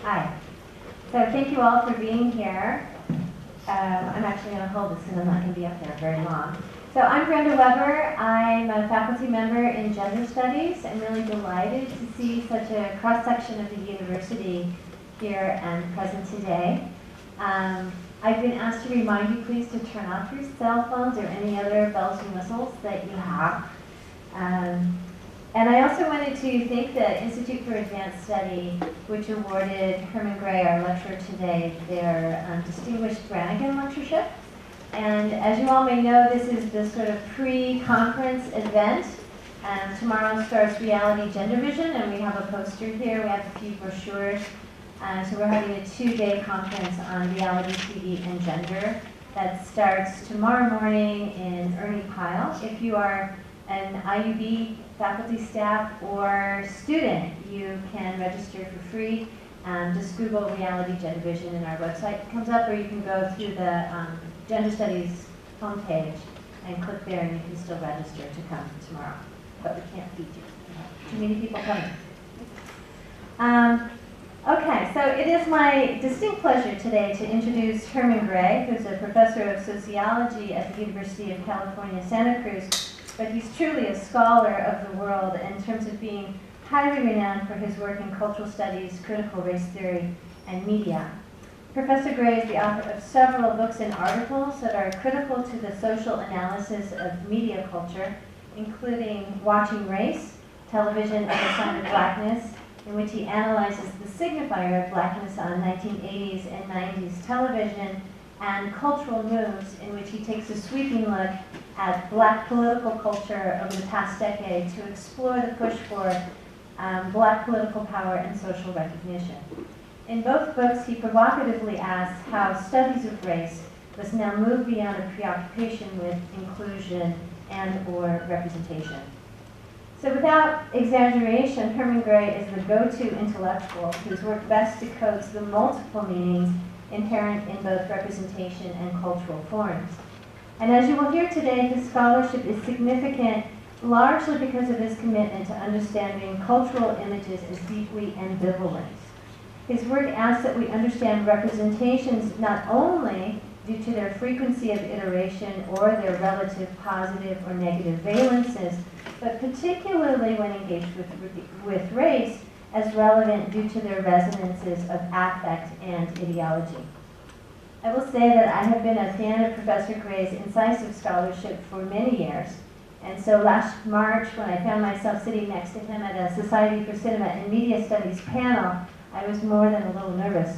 Hi. So thank you all for being here. I'm actually going to hold this because I'm not going to be up there very long. So I'm Brenda Weber. I'm a faculty member in gender studies. I'm really delighted to see such a cross-section of the university here and present today. I've been asked to remind you please to turn off your cell phones or any other bells and whistles that you have. And I also wanted to thank the Institute for Advanced Study, which awarded Herman Gray, our lecturer today, their distinguished Branigin lectureship. And as you all may know, this is the sort of pre-conference event. Tomorrow starts Reality Gender Vision, and we have a poster here. We have a few brochures. So we're having a 2-day conference on reality TV and gender that starts tomorrow morning in Ernie Pyle. If you are an IUB faculty, staff, or student, you can register for free. Just Google Reality Gender Vision and our website comes up, or you can go through the Gender Studies homepage and click there, and you can still register to come tomorrow. But we can't feed you. Too many people coming. Okay, so it is my distinct pleasure today to introduce Herman Gray, who's a professor of sociology at the University of California, Santa Cruz. But he's truly a scholar of the world in terms of being highly renowned for his work in cultural studies, critical race theory, and media. Professor Gray is the author of several books and articles that are critical to the social analysis of media culture, including Watching Race, Television and the Sign of Blackness, in which he analyzes the signifier of blackness on 1980s and 90s television, and Cultural Moves, in which he takes a sweeping look at black political culture over the past decade to explore the push for black political power and social recognition. In both books, he provocatively asks how studies of race must now move beyond a preoccupation with inclusion and/or representation. So without exaggeration, Herman Gray is the go-to intellectual whose work best decodes the multiple meanings inherent in both representation and cultural forms. And as you will hear today, his scholarship is significant largely because of his commitment to understanding cultural images as deeply ambivalent. His work asks that we understand representations not only due to their frequency of iteration or their relative positive or negative valences, but particularly when engaged with race, as relevant due to their resonances of affect and ideology. I will say that I have been a fan of Professor Gray's incisive scholarship for many years, and so last March, when I found myself sitting next to him at a Society for Cinema and Media Studies panel, I was more than a little nervous.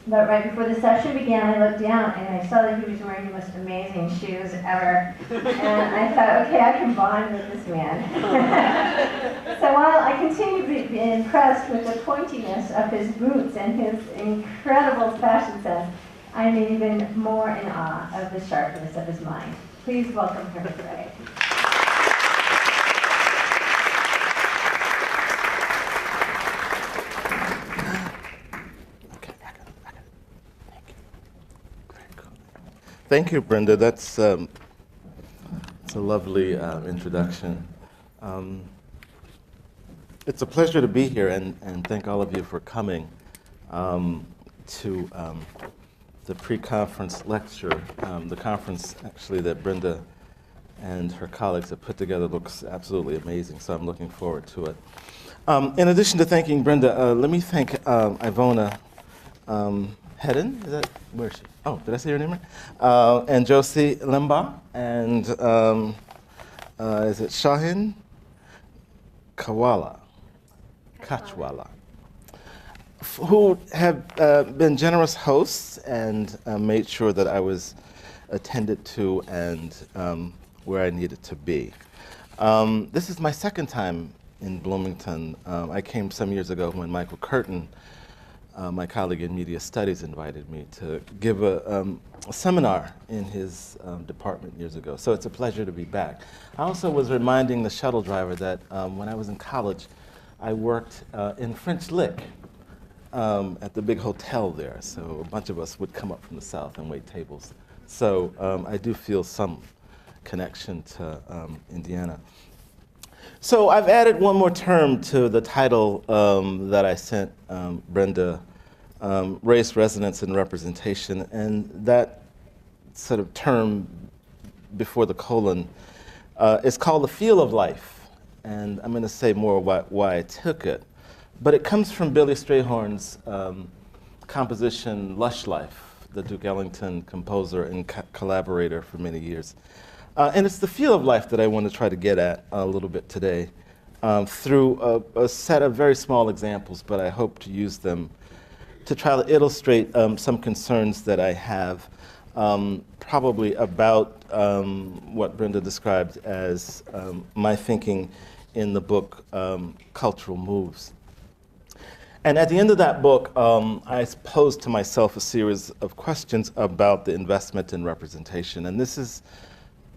But right before the session began, I looked down and I saw that he was wearing the most amazing shoes ever. And I thought, okay, I can bond with this man. So while I continue to be impressed with the pointiness of his boots and his incredible fashion sense, I'm even more in awe of the sharpness of his mind. Please welcome Herman Gray. Thank you, Brenda. That's a lovely introduction. It's a pleasure to be here, and thank all of you for coming to the pre-conference lecture. The conference, actually, that Brenda and her colleagues have put together looks absolutely amazing, so I'm looking forward to it. In addition to thanking Brenda, let me thank Ivona Hedden. Is that, where is she? Oh, did I say your name right? And Josie Limbaugh, and is it Shahin Kachwala, who have been generous hosts and made sure that I was attended to and where I needed to be. This is my second time in Bloomington. I came some years ago when Michael Curtin, my colleague in media studies, invited me to give a seminar in his department years ago. So it's a pleasure to be back. I also was reminding the shuttle driver that when I was in college, I worked in French Lick at the big hotel there. So a bunch of us would come up from the south and wait tables. So I do feel some connection to Indiana. So I've added one more term to the title that I sent Brenda race, resonance, and representation. And that sort of term before the colon is called the feel of life. And I'm going to say more why I took it. But it comes from Billy Strayhorn's composition Lush Life, the Duke Ellington composer and collaborator for many years. And it's the feel of life that I want to try to get at a little bit today through a set of very small examples, but I hope to use them to try to illustrate some concerns that I have, probably about what Brenda described as my thinking in the book, Cultural Moves. And at the end of that book, I posed to myself a series of questions about the investment in representation. And this is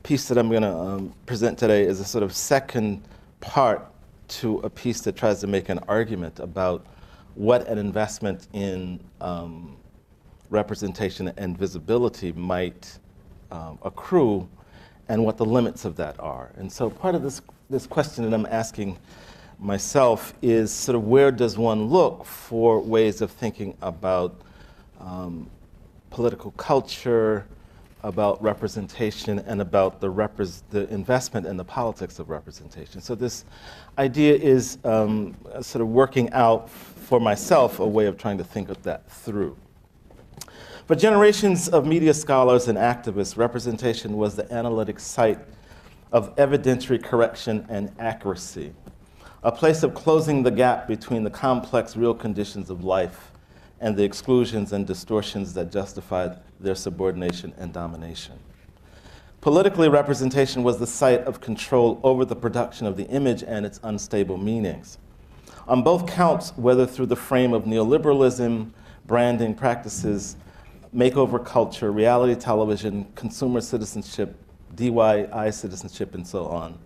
piece that I'm going to present today is a sort of second part to a piece that tries to make an argument about what an investment in representation and visibility might accrue and what the limits of that are. And so part of this question that I'm asking myself is sort of where does one look for ways of thinking about political culture, about representation, and about the investment in the politics of representation. So this idea is sort of working out for myself a way of trying to think of that through. For generations of media scholars and activists, representation was the analytic site of evidentiary correction and accuracy, a place of closing the gap between the complex real conditions of life and the exclusions and distortions that justified their subordination and domination. Politically, representation was the site of control over the production of the image and its unstable meanings. On both counts, whether through the frame of neoliberalism, branding practices, makeover culture, reality television, consumer citizenship, DIY citizenship, and so on,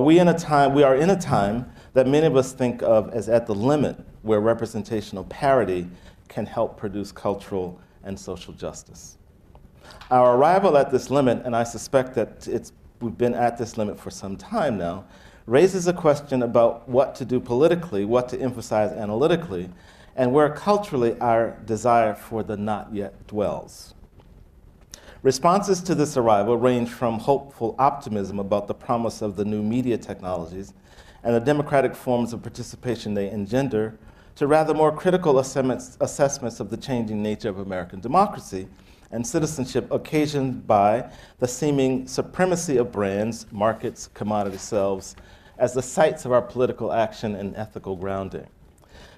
we are in a time that many of us think of as at the limit where representational parity can help produce cultural and social justice. Our arrival at this limit, and I suspect that we've been at this limit for some time now, raises a question about what to do politically, what to emphasize analytically, and where culturally our desire for the not yet dwells. Responses to this arrival range from hopeful optimism about the promise of the new media technologies and the democratic forms of participation they engender, to rather more critical assessments of the changing nature of American democracy and citizenship occasioned by the seeming supremacy of brands, markets, commodity selves as the sites of our political action and ethical grounding.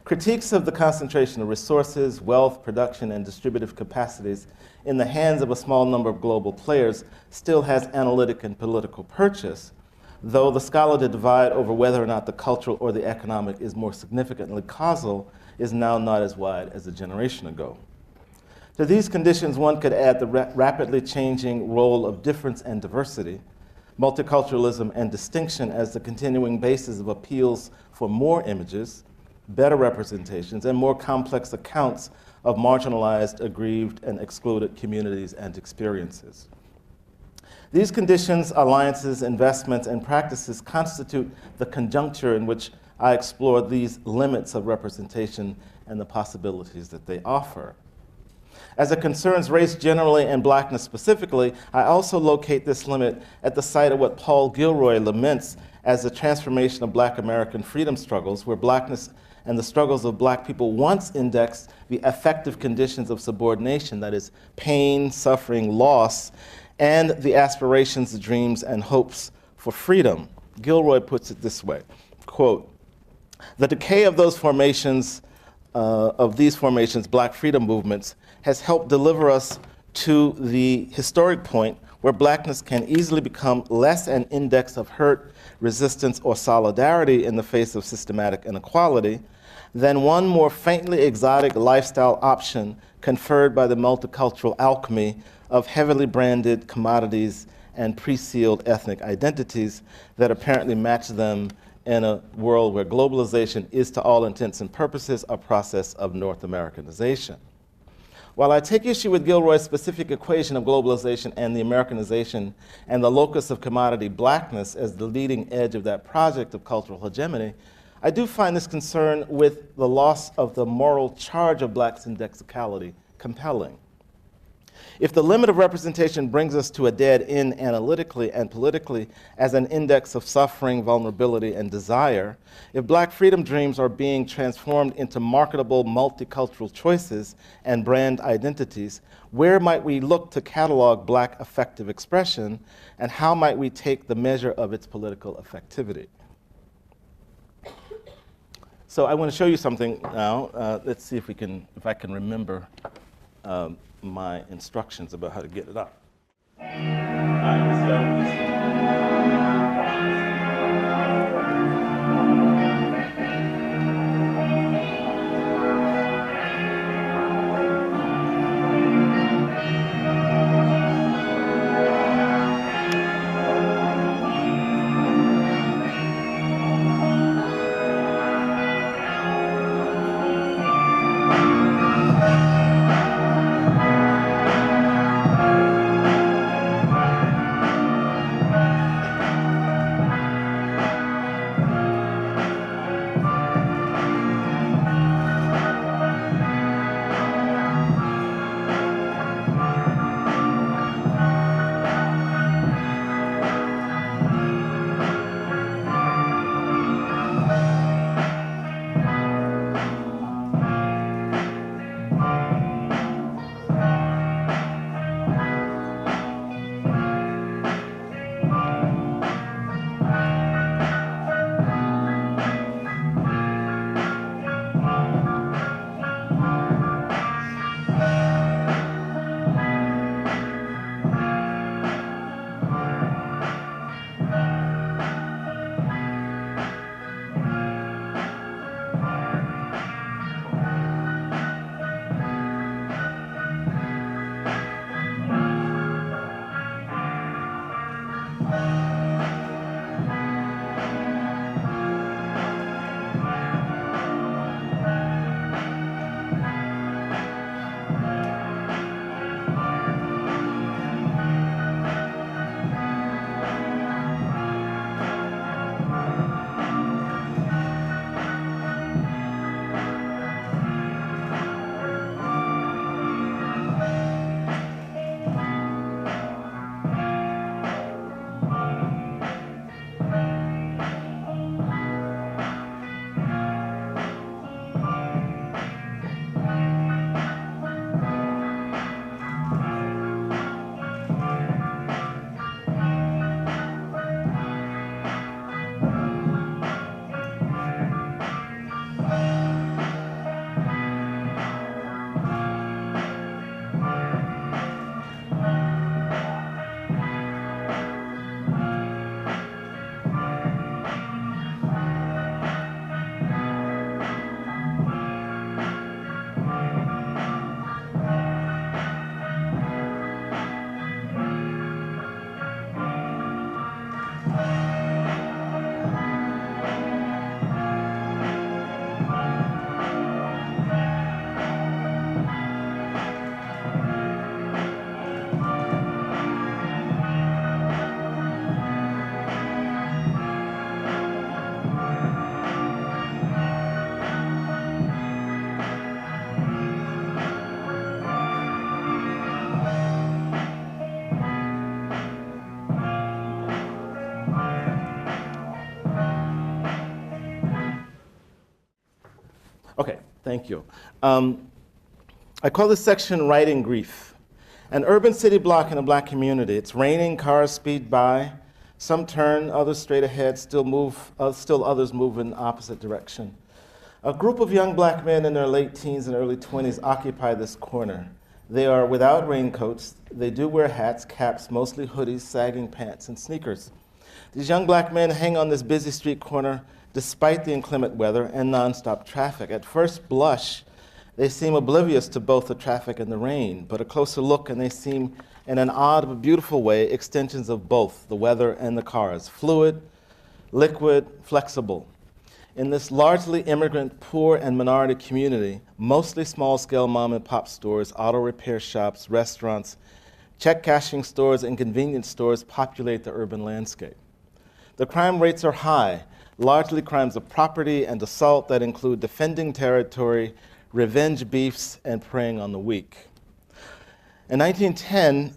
Critiques of the concentration of resources, wealth, production, and distributive capacities in the hands of a small number of global players still has analytic and political purchase, though the scholarly divide over whether or not the cultural or the economic is more significantly causal is now not as wide as a generation ago. To these conditions, one could add the rapidly changing role of difference and diversity, multiculturalism and distinction as the continuing basis of appeals for more images, better representations, and more complex accounts of marginalized, aggrieved, and excluded communities and experiences. These conditions, alliances, investments, and practices constitute the conjuncture in which I explore these limits of representation and the possibilities that they offer. As it concerns race generally and blackness specifically, I also locate this limit at the site of what Paul Gilroy laments as the transformation of Black American freedom struggles, where blackness and the struggles of Black people once indexed the affective conditions of subordination, that is, pain, suffering, loss, and the aspirations, dreams, and hopes for freedom. Gilroy puts it this way, quote, "The decay of those formations, Black freedom movements, has helped deliver us to the historic point where blackness can easily become less an index of hurt, resistance, or solidarity in the face of systematic inequality than one more faintly exotic lifestyle option conferred by the multicultural alchemy of heavily branded commodities and pre-sealed ethnic identities that apparently match them in a world where globalization is, to all intents and purposes, a process of North Americanization." While I take issue with Gilroy's specific equation of globalization and the Americanization and the locus of commodity blackness as the leading edge of that project of cultural hegemony, I do find this concern with the loss of the moral charge of blacks' indexicality compelling. If the limit of representation brings us to a dead end analytically and politically as an index of suffering, vulnerability, and desire, if black freedom dreams are being transformed into marketable multicultural choices and brand identities, where might we look to catalog black affective expression, and how might we take the measure of its political effectivity? So I want to show you something now. Let's see if I can remember my instructions about how to get it up. Okay, thank you. I call this section Writing Grief. An urban city block in a black community. It's raining, cars speed by. Some turn, others straight ahead, still others move in the opposite direction. A group of young black men in their late teens and early 20s occupy this corner. They are without raincoats. They do wear hats, caps, mostly hoodies, sagging pants, and sneakers. These young black men hang on this busy street corner despite the inclement weather and nonstop traffic. At first blush, they seem oblivious to both the traffic and the rain, but a closer look and they seem, in an odd but beautiful way, extensions of both, the weather and the cars, fluid, liquid, flexible. In this largely immigrant, poor, and minority community, mostly small-scale mom-and-pop stores, auto repair shops, restaurants, check-cashing stores, and convenience stores populate the urban landscape. The crime rates are high. largely crimes of property and assault that include defending territory, revenge beefs, and preying on the weak. In 2010,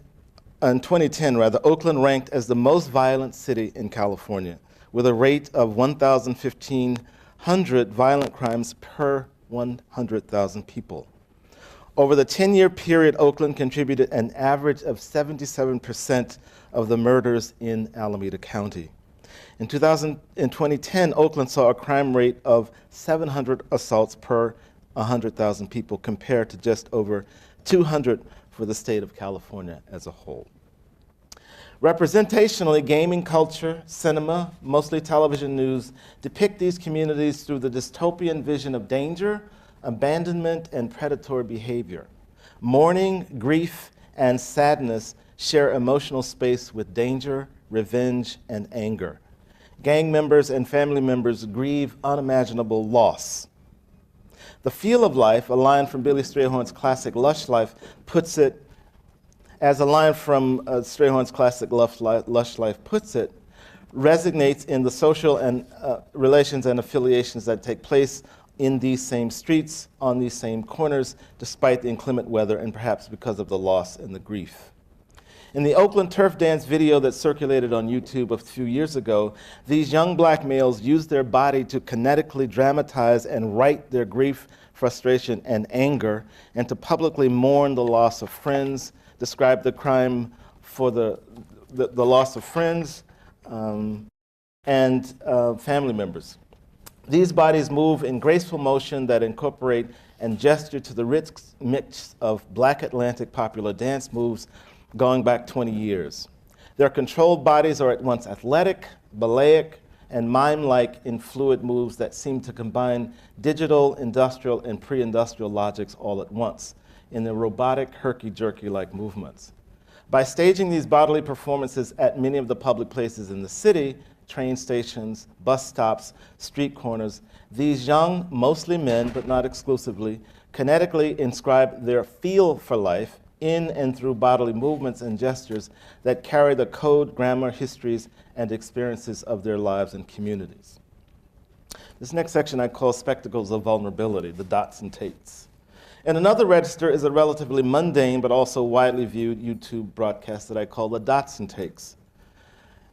Oakland ranked as the most violent city in California, with a rate of 1,500 violent crimes per 100,000 people. Over the 10-year period, Oakland contributed an average of 77% of the murders in Alameda County. In 2010, Oakland saw a crime rate of 700 assaults per 100,000 people, compared to just over 200 for the state of California as a whole. Representationally, gaming culture, cinema, mostly television news, depict these communities through the dystopian vision of danger, abandonment, and predatory behavior. Mourning, grief, and sadness share emotional space with danger, revenge, and anger. Gang members and family members grieve unimaginable loss. The feel of life, a line from Billy Strayhorn's classic Lush Life, puts it, as a line from Strayhorn's classic Lush Life puts it, resonates in the social and relations and affiliations that take place in these same streets, on these same corners, despite the inclement weather and perhaps because of the loss and the grief. In the Oakland turf dance video that circulated on YouTube a few years ago, these young black males used their body to kinetically dramatize and write their grief, frustration, and anger, and to publicly mourn the loss of friends, describe the crime for the loss of friends and family members. These bodies move in graceful motion that incorporate and gesture to the rich mix of Black Atlantic popular dance moves going back 20 years. Their controlled bodies are at once athletic, balletic, and mime-like in fluid moves that seem to combine digital, industrial, and pre-industrial logics all at once in the robotic, herky-jerky-like movements. By staging these bodily performances at many of the public places in the city, train stations, bus stops, street corners, these young, mostly men, but not exclusively, kinetically inscribe their feel for life in and through bodily movements and gestures that carry the code, grammar, histories, and experiences of their lives and communities. This next section I call Spectacles of Vulnerability, the dots and tates. And another register is a relatively mundane but also widely viewed YouTube broadcast that I call the Dots and Takes.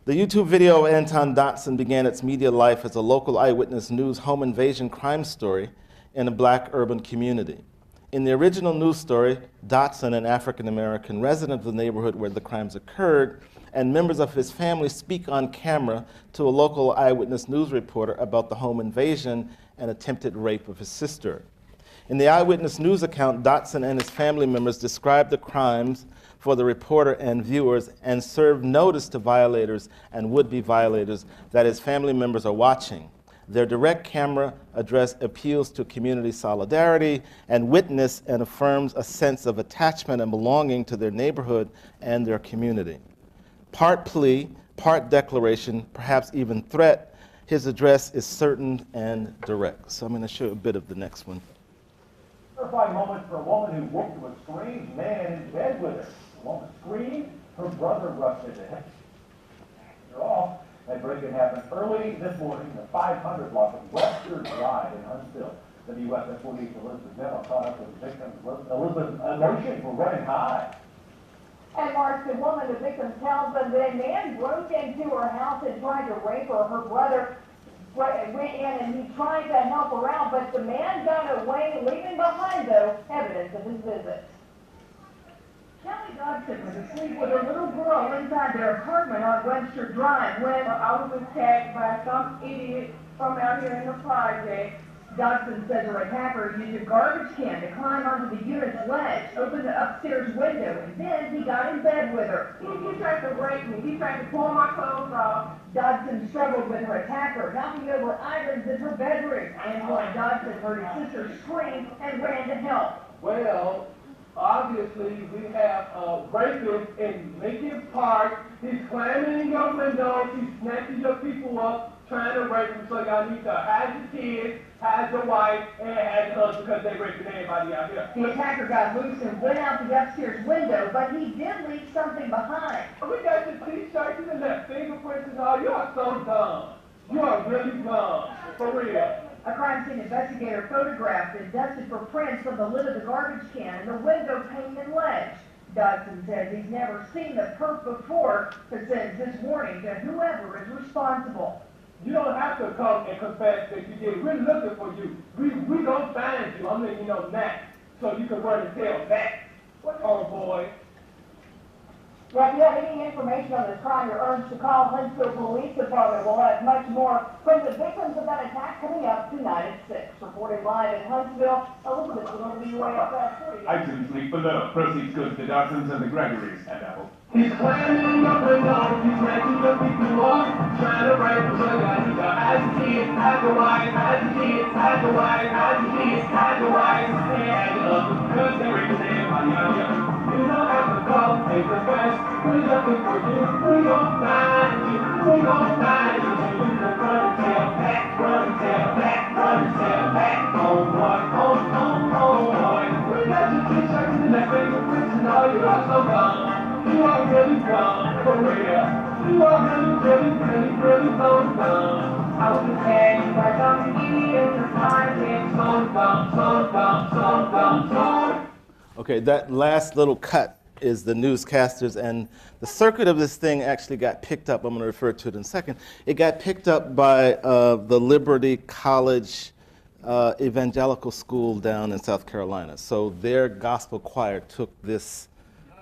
The YouTube video of Anton Dotson began its media life as a local eyewitness news home invasion crime story in a Black urban community. In the original news story, Dotson, an African-American resident of the neighborhood where the crimes occurred, and members of his family speak on camera to a local eyewitness news reporter about the home invasion and attempted rape of his sister. In the eyewitness news account, Dotson and his family members describe the crimes for the reporter and viewers and serve notice to violators and would-be violators that his family members are watching. Their direct camera address appeals to community solidarity and witness and affirms a sense of attachment and belonging to their neighborhood and their community. Part plea, part declaration, perhaps even threat, his address is certain and direct. So I'm going to show a bit of the next one. Terrifying moment for a woman who woke to a strange man in bed with her. The woman screamed, her brother rushed into him. They're off. That break-in happened early this morning in the 500 block of Webster Drive in Huntsville. WFS 48 Elizabeth Miller caught up with the victims. Elizabeth's emotions were running high. And Mark, the woman, the victim, tells them that a man broke into her house and tried to rape her. Her brother went in and he tried to help her out, but the man got away, leaving behind, though, evidence of his visit. Kelly Dodson was asleep with a little girl inside their apartment on Webster Drive when I was attacked by some idiot from out here in the project. Dodson says her attacker used a garbage can to climb onto the unit's ledge, opened the upstairs window, and then he got in bed with her. He tried to rape me. He tried to pull my clothes off. Dodson struggled with her attacker, knocking over items in her bedroom. And when Dodson heard his sister scream and ran to help. Well, obviously, we have a rapist in Lincoln Park. He's climbing in your windows. He's snatching your people up, trying to rape them. So y'all need to hide your kids, hide your wife, and hide your husband because they raping everybody out here. The attacker got loose and went out the upstairs window, but he did leave something behind. We got your t-shirts and left fingerprints and all. You are so dumb. You are really gone, for real. A crime scene investigator photographed and dusted for prints from the lid of the garbage can and the window pane and ledge. Dodson says he's never seen the perp before, but sends this warning to whoever is responsible. You don't have to come and confess that you did. We're looking for you. We don't find you. I'm letting you know that, so you can run and tell that. Oh boy. Well, if you have any information on this crime, you're urged to call Huntsville Police Department. We'll have much more from the victims of that attack coming up tonight at 6. Reporting live in Huntsville, Elizabeth is going to be way up for you. I didn't sleep below. Proceeds go to the Dodsons and the Gregories at Apple. He's climbing up and down, he's making the people walk, trying to write the book as he got as a kid, as a wife, as a kid, as a wife, as a kid, as a wife, and because they were saying, you don't have to call, take the best, we're looking for you, we gon' find you, we gon' find you, so you can run and tell back, run and tell back, run and tell back, oh boy, oh boy, we got your t-shirts and that fingerprints and all you are so gone. You are really gone, for real. You are really so gone. I was saying, but I'm in the time, so gone. Okay, that last little cut is the newscasters, and the circuit of this thing actually got picked up. I'm going to refer to it in a second. It got picked up by the Liberty College Evangelical School down in South Carolina. So their gospel choir took this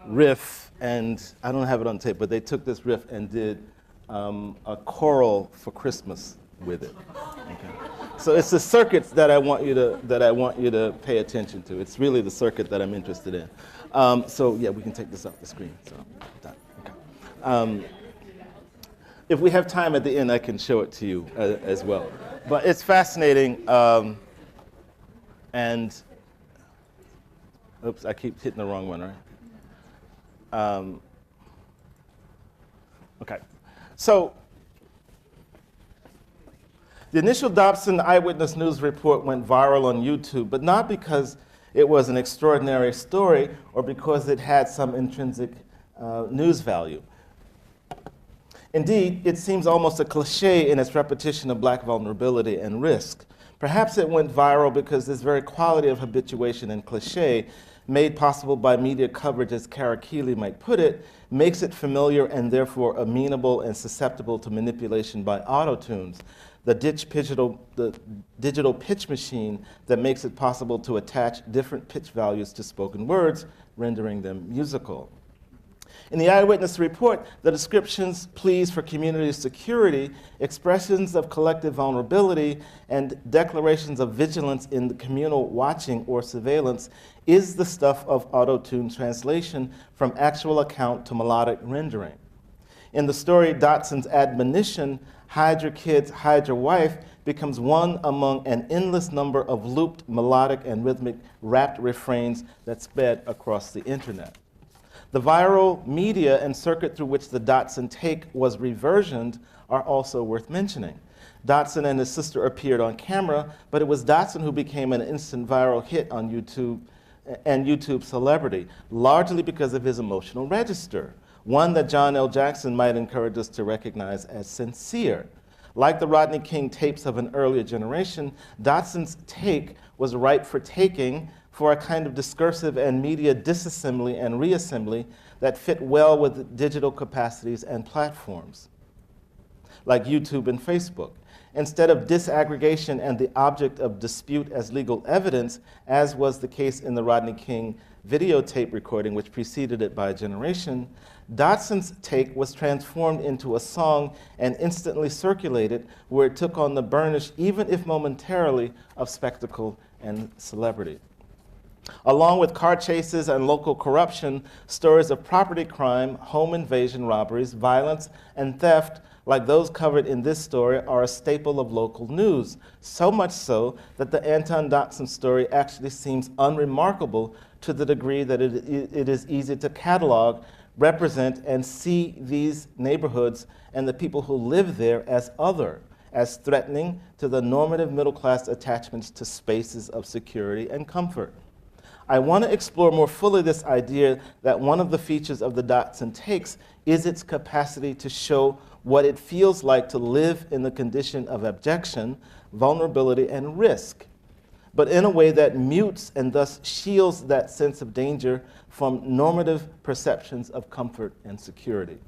riff, and I don't have it on tape, but they took this riff and did a choral for Christmas with it. Okay. So it's the circuits that I want you to pay attention to. It's really the circuit that I'm interested in. So yeah, we can take this off the screen. So done. Okay. If we have time at the end, I can show it to you as well. But it's fascinating, and oops, I keep hitting the wrong one, right? Okay, so the initial Dobson Eyewitness News report went viral on YouTube, but not because it was an extraordinary story or because it had some intrinsic news value. Indeed, it seems almost a cliche in its repetition of black vulnerability and risk. Perhaps it went viral because this very quality of habituation and cliche, made possible by media coverage, as Kara Keeley might put it, makes it familiar and therefore amenable and susceptible to manipulation by autotunes, the digital pitch machine that makes it possible to attach different pitch values to spoken words, rendering them musical. In the Eyewitness report, the descriptions, pleas for community security, expressions of collective vulnerability, and declarations of vigilance in the communal watching or surveillance is the stuff of auto-tune translation from actual account to melodic rendering. In the story, Dodson's admonition, "Hide your kids, hide your wife," becomes one among an endless number of looped melodic and rhythmic rapped refrains that sped across the internet. The viral media and circuit through which the Dodson take was reversioned are also worth mentioning. Dodson and his sister appeared on camera, but it was Dodson who became an instant viral hit on YouTube and YouTube celebrity, largely because of his emotional register, one that John L. Jackson might encourage us to recognize as sincere. Like the Rodney King tapes of an earlier generation, Dodson's take was ripe for taking, for a kind of discursive and media disassembly and reassembly that fit well with digital capacities and platforms, like YouTube and Facebook. Instead of disaggregation and the object of dispute as legal evidence, as was the case in the Rodney King videotape recording which preceded it by a generation, Dodson's take was transformed into a song and instantly circulated, where it took on the burnish, even if momentarily, of spectacle and celebrity. Along with car chases and local corruption, stories of property crime, home invasion robberies, violence, and theft, like those covered in this story, are a staple of local news, so much so that the Anton Dodson story actually seems unremarkable to the degree that it is easy to catalog, represent, and see these neighborhoods and the people who live there as other, as threatening to the normative middle-class attachments to spaces of security and comfort. I want to explore more fully this idea that one of the features of the Dodson takes is its capacity to show what it feels like to live in the condition of abjection, vulnerability, and risk, but in a way that mutes and thus shields that sense of danger from normative perceptions of comfort and security.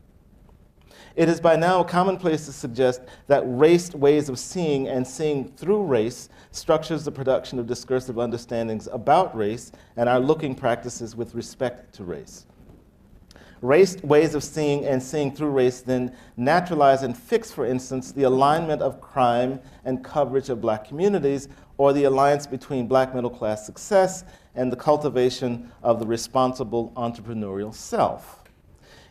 It is by now commonplace to suggest that race ways of seeing and seeing through race structures the production of discursive understandings about race and our looking practices with respect to race. Race ways of seeing and seeing through race then naturalize and fix, for instance, the alignment of crime and coverage of black communities, or the alliance between black middle class success and the cultivation of the responsible entrepreneurial self.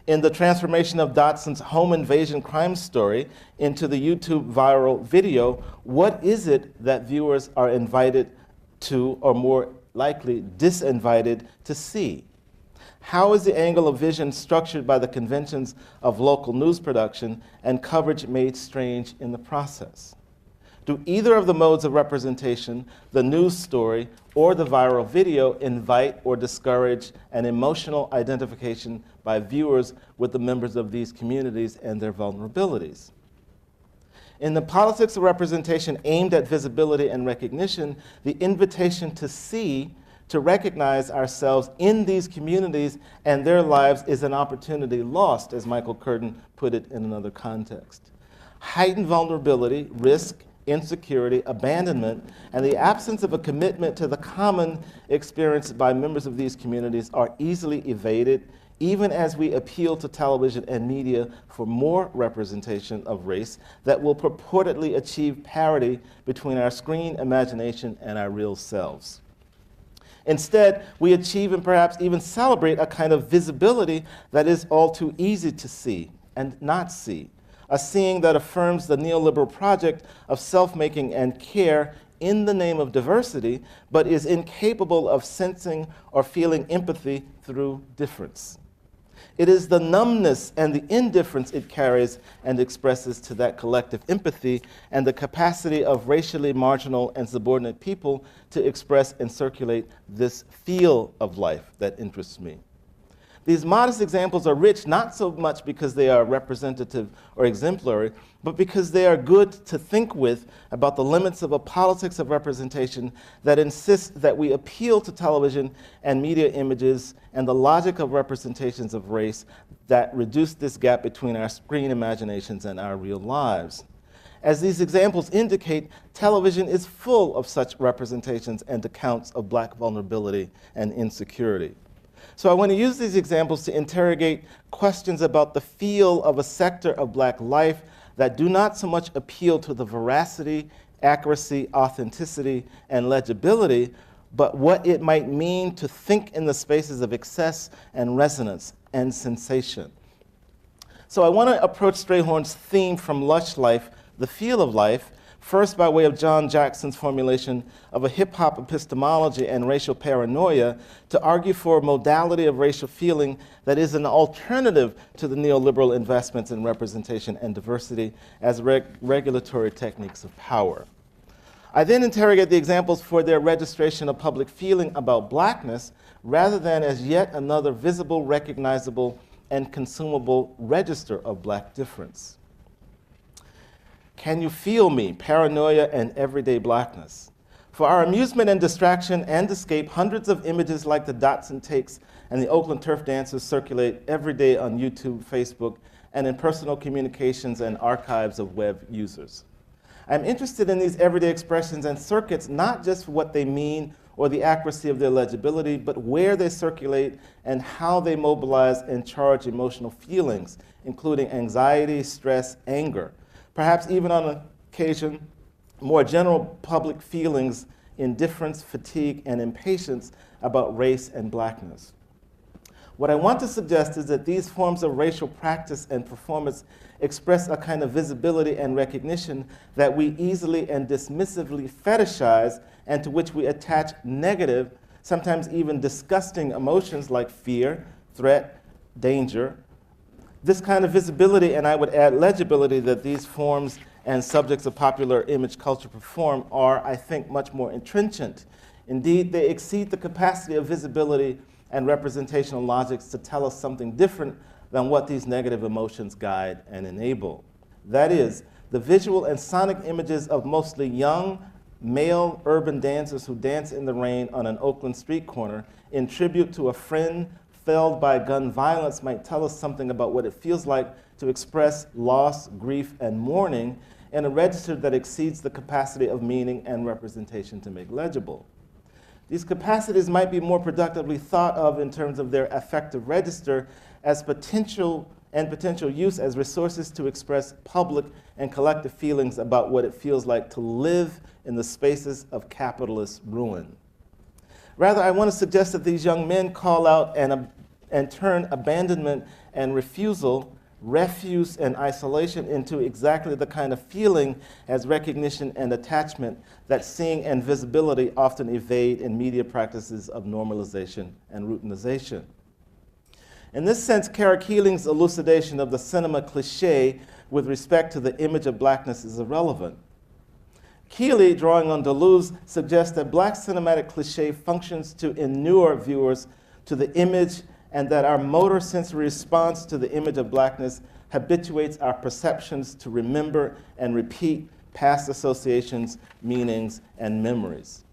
In the transformation of Dotson's home invasion crime story into the YouTube viral video, what is it that viewers are invited to, or more likely disinvited to see? How is the angle of vision structured by the conventions of local news production and coverage made strange in the process? Do either of the modes of representation, the news story or the viral video, invite or discourage an emotional identification by viewers with the members of these communities and their vulnerabilities? In the politics of representation aimed at visibility and recognition, the invitation to see, to recognize ourselves in these communities and their lives is an opportunity lost, as Michael Curtin put it in another context. Heightened vulnerability, risk, insecurity, abandonment, and the absence of a commitment to the common experienced by members of these communities are easily evaded, even as we appeal to television and media for more representation of race that will purportedly achieve parity between our screen imagination and our real selves. Instead, we achieve and perhaps even celebrate a kind of visibility that is all too easy to see and not see, a seeing that affirms the neoliberal project of self-making and care in the name of diversity, but is incapable of sensing or feeling empathy through difference. It is the numbness and the indifference it carries and expresses to that collective empathy and the capacity of racially marginal and subordinate people to express and circulate this feel of life that interests me. These modest examples are rich not so much because they are representative or exemplary, but because they are good to think with about the limits of a politics of representation that insists that we appeal to television and media images and the logic of representations of race that reduce this gap between our screen imaginations and our real lives. As these examples indicate, television is full of such representations and accounts of black vulnerability and insecurity. So I want to use these examples to interrogate questions about the feel of a sector of black life that do not so much appeal to the veracity, accuracy, authenticity, and legibility, but what it might mean to think in the spaces of excess and resonance and sensation. So I want to approach Strayhorn's theme from Lush Life, the feel of life, first by way of John Jackson's formulation of a hip-hop epistemology and racial paranoia to argue for a modality of racial feeling that is an alternative to the neoliberal investments in representation and diversity as regulatory techniques of power. I then interrogate the examples for their registration of public feeling about blackness rather than as yet another visible, recognizable, and consumable register of black difference. Can you feel me? Paranoia and everyday blackness. For our amusement and distraction and escape, hundreds of images like the Dotson takes and the Oakland turf dances circulate every day on YouTube, Facebook, and in personal communications and archives of web users. I'm interested in these everyday expressions and circuits not just for what they mean or the accuracy of their legibility, but where they circulate and how they mobilize and charge emotional feelings, including anxiety, stress, anger. Perhaps even on occasion, more general public feelings, indifference, fatigue, and impatience about race and blackness. What I want to suggest is that these forms of racial practice and performance express a kind of visibility and recognition that we easily and dismissively fetishize and to which we attach negative, sometimes even disgusting emotions like fear, threat, danger. This kind of visibility, and I would add legibility, that these forms and subjects of popular image culture perform are, I think, much more intrinsic. Indeed, they exceed the capacity of visibility and representational logics to tell us something different than what these negative emotions guide and enable. That is, the visual and sonic images of mostly young, male urban dancers who dance in the rain on an Oakland street corner in tribute to a friend felled by gun violence might tell us something about what it feels like to express loss, grief, and mourning in a register that exceeds the capacity of meaning and representation to make legible. These capacities might be more productively thought of in terms of their affective register as potential use as resources to express public and collective feelings about what it feels like to live in the spaces of capitalist ruin. Rather, I want to suggest that these young men call out and turn abandonment and refusal, refuse and isolation into exactly the kind of feeling as recognition and attachment that seeing and visibility often evade in media practices of normalization and routinization. In this sense, Kara Keeling's elucidation of the cinema cliché with respect to the image of blackness is irrelevant. Keeley, drawing on Deleuze, suggests that black cinematic cliché functions to inure viewers to the image and that our motor sensory response to the image of blackness habituates our perceptions to remember and repeat past associations, meanings, and memories.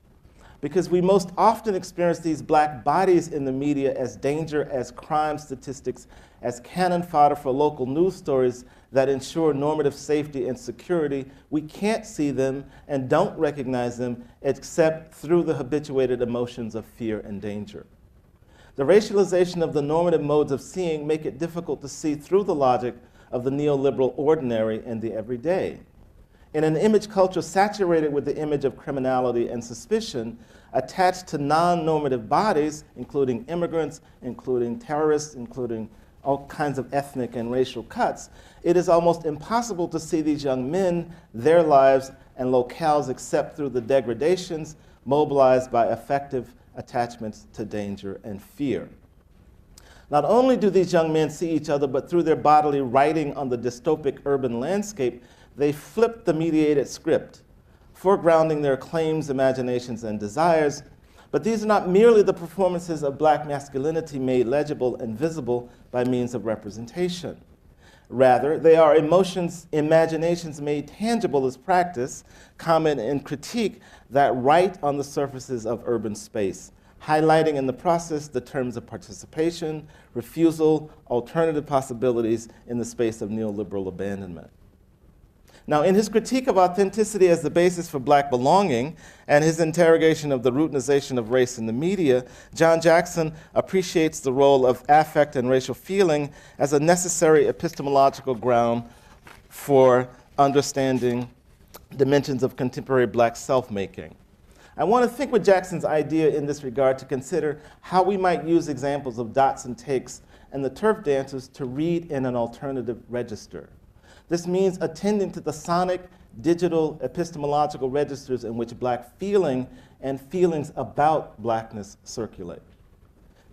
Because we most often experience these black bodies in the media as danger, as crime statistics, as cannon fodder for local news stories that ensure normative safety and security, we can't see them and don't recognize them except through the habituated emotions of fear and danger. The racialization of the normative modes of seeing make it difficult to see through the logic of the neoliberal ordinary and the everyday. In an image culture saturated with the image of criminality and suspicion, attached to non-normative bodies, including immigrants, including terrorists, including all kinds of ethnic and racial cuts, it is almost impossible to see these young men, their lives, and locales except through the degradations mobilized by affective attachments to danger and fear. Not only do these young men see each other, but through their bodily writing on the dystopic urban landscape, they flip the mediated script, foregrounding their claims, imaginations, and desires. But these are not merely the performances of black masculinity made legible and visible by means of representation. Rather, they are emotions, imaginations made tangible as practice, comment, and critique that write on the surfaces of urban space, highlighting in the process the terms of participation, refusal, alternative possibilities in the space of neoliberal abandonment. Now, in his critique of authenticity as the basis for black belonging and his interrogation of the routinization of race in the media, John Jackson appreciates the role of affect and racial feeling as a necessary epistemological ground for understanding dimensions of contemporary black self-making. I want to think with Jackson's idea in this regard to consider how we might use examples of dots and takes and the turf dancers to read in an alternative register. This means attending to the sonic, digital, epistemological registers in which black feeling and feelings about blackness circulate.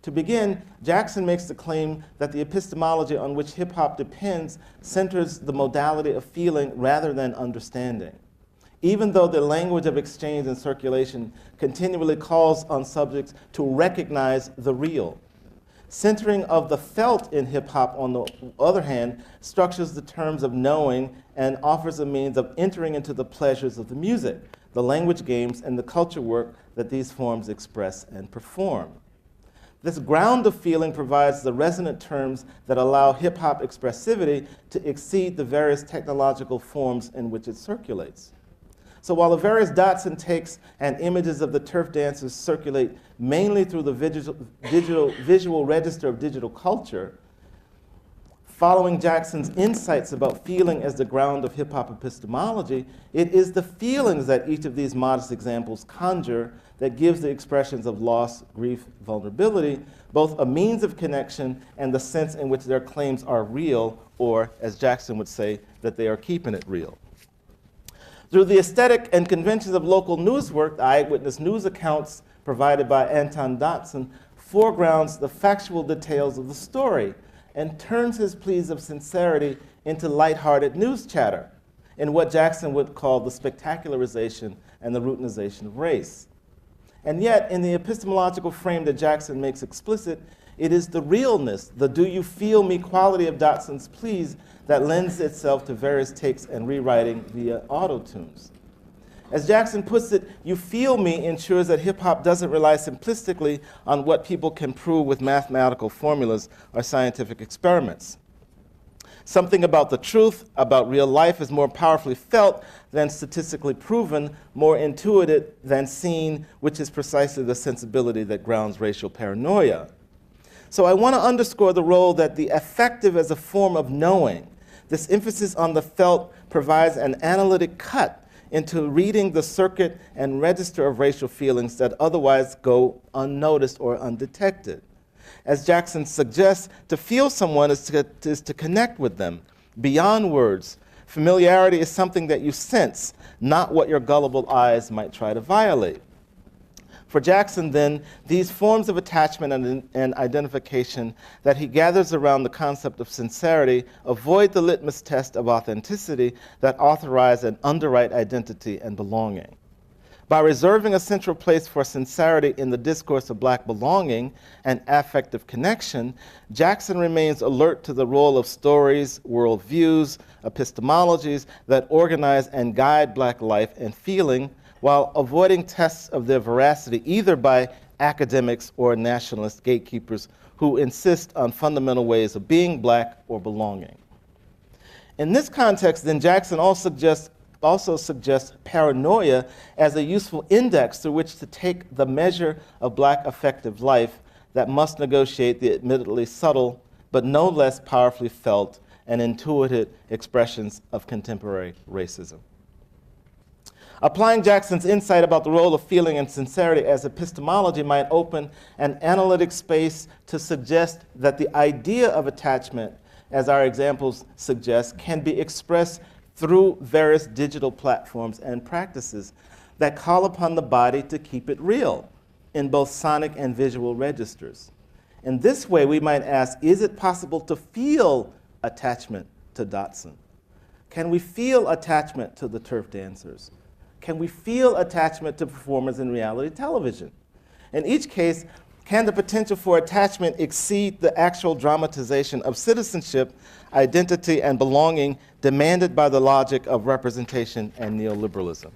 To begin, Jackson makes the claim that the epistemology on which hip-hop depends centers the modality of feeling rather than understanding, even though the language of exchange and circulation continually calls on subjects to recognize the real. Centering of the felt in hip-hop, on the other hand, structures the terms of knowing and offers a means of entering into the pleasures of the music, the language games, and the culture work that these forms express and perform. This ground of feeling provides the resonant terms that allow hip-hop expressivity to exceed the various technological forms in which it circulates. So while the various dots and takes and images of the turf dancers circulate mainly through the visual register of digital culture, following Jackson's insights about feeling as the ground of hip-hop epistemology, it is the feelings that each of these modest examples conjure that gives the expressions of loss, grief, vulnerability, both a means of connection and the sense in which their claims are real, or, as Jackson would say, that they are keeping it real. Through the aesthetic and conventions of local news work, the eyewitness news accounts provided by Anton Dotson foregrounds the factual details of the story and turns his pleas of sincerity into lighthearted news chatter in what Jackson would call the spectacularization and the routinization of race. And yet, in the epistemological frame that Jackson makes explicit, it is the realness, the do you feel me quality of Dotson's pleas that lends itself to various takes and rewriting via auto-tunes. As Jackson puts it, you feel me ensures that hip-hop doesn't rely simplistically on what people can prove with mathematical formulas or scientific experiments. Something about the truth, about real life, is more powerfully felt than statistically proven, more intuitive than seen, which is precisely the sensibility that grounds racial paranoia. So I want to underscore the role that the affective as a form of knowing, this emphasis on the felt, provides an analytic cut into reading the circuit and register of racial feelings that otherwise go unnoticed or undetected. As Jackson suggests, to feel someone is to connect with them beyond words. Familiarity is something that you sense, not what your gullible eyes might try to violate. For Jackson, then, these forms of attachment and identification that he gathers around the concept of sincerity avoid the litmus test of authenticity that authorize and underwrite identity and belonging. By reserving a central place for sincerity in the discourse of Black belonging and affective connection, Jackson remains alert to the role of stories, worldviews, epistemologies that organize and guide Black life and feeling, while avoiding tests of their veracity either by academics or nationalist gatekeepers who insist on fundamental ways of being Black or belonging. In this context, then, Jackson also suggests paranoia as a useful index through which to take the measure of Black affective life that must negotiate the admittedly subtle but no less powerfully felt and intuitive expressions of contemporary racism. Applying Jackson's insight about the role of feeling and sincerity as epistemology might open an analytic space to suggest that the idea of attachment, as our examples suggest, can be expressed through various digital platforms and practices that call upon the body to keep it real in both sonic and visual registers. In this way, we might ask, is it possible to feel attachment to Dotson? Can we feel attachment to the turf dancers? Can we feel attachment to performers in reality television? In each case, can the potential for attachment exceed the actual dramatization of citizenship, identity, and belonging demanded by the logic of representation and neoliberalism?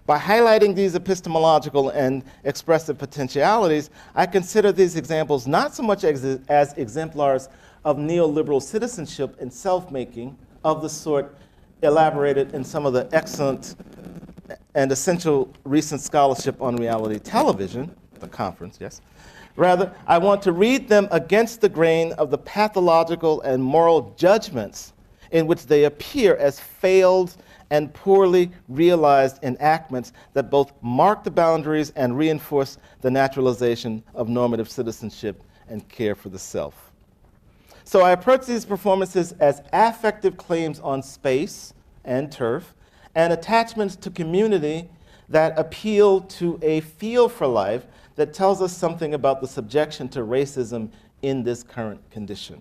By highlighting these epistemological and expressive potentialities, I consider these examples not so much as exemplars of neoliberal citizenship and self-making of the sort elaborated in some of the excellent and essential recent scholarship on reality television, the conference, yes. Rather, I want to read them against the grain of the pathological and moral judgments in which they appear as failed and poorly realized enactments that both mark the boundaries and reinforce the naturalization of normative citizenship and care for the self. So I approach these performances as affective claims on space and turf and attachments to community that appeal to a feel for life that tells us something about the subjection to racism in this current condition.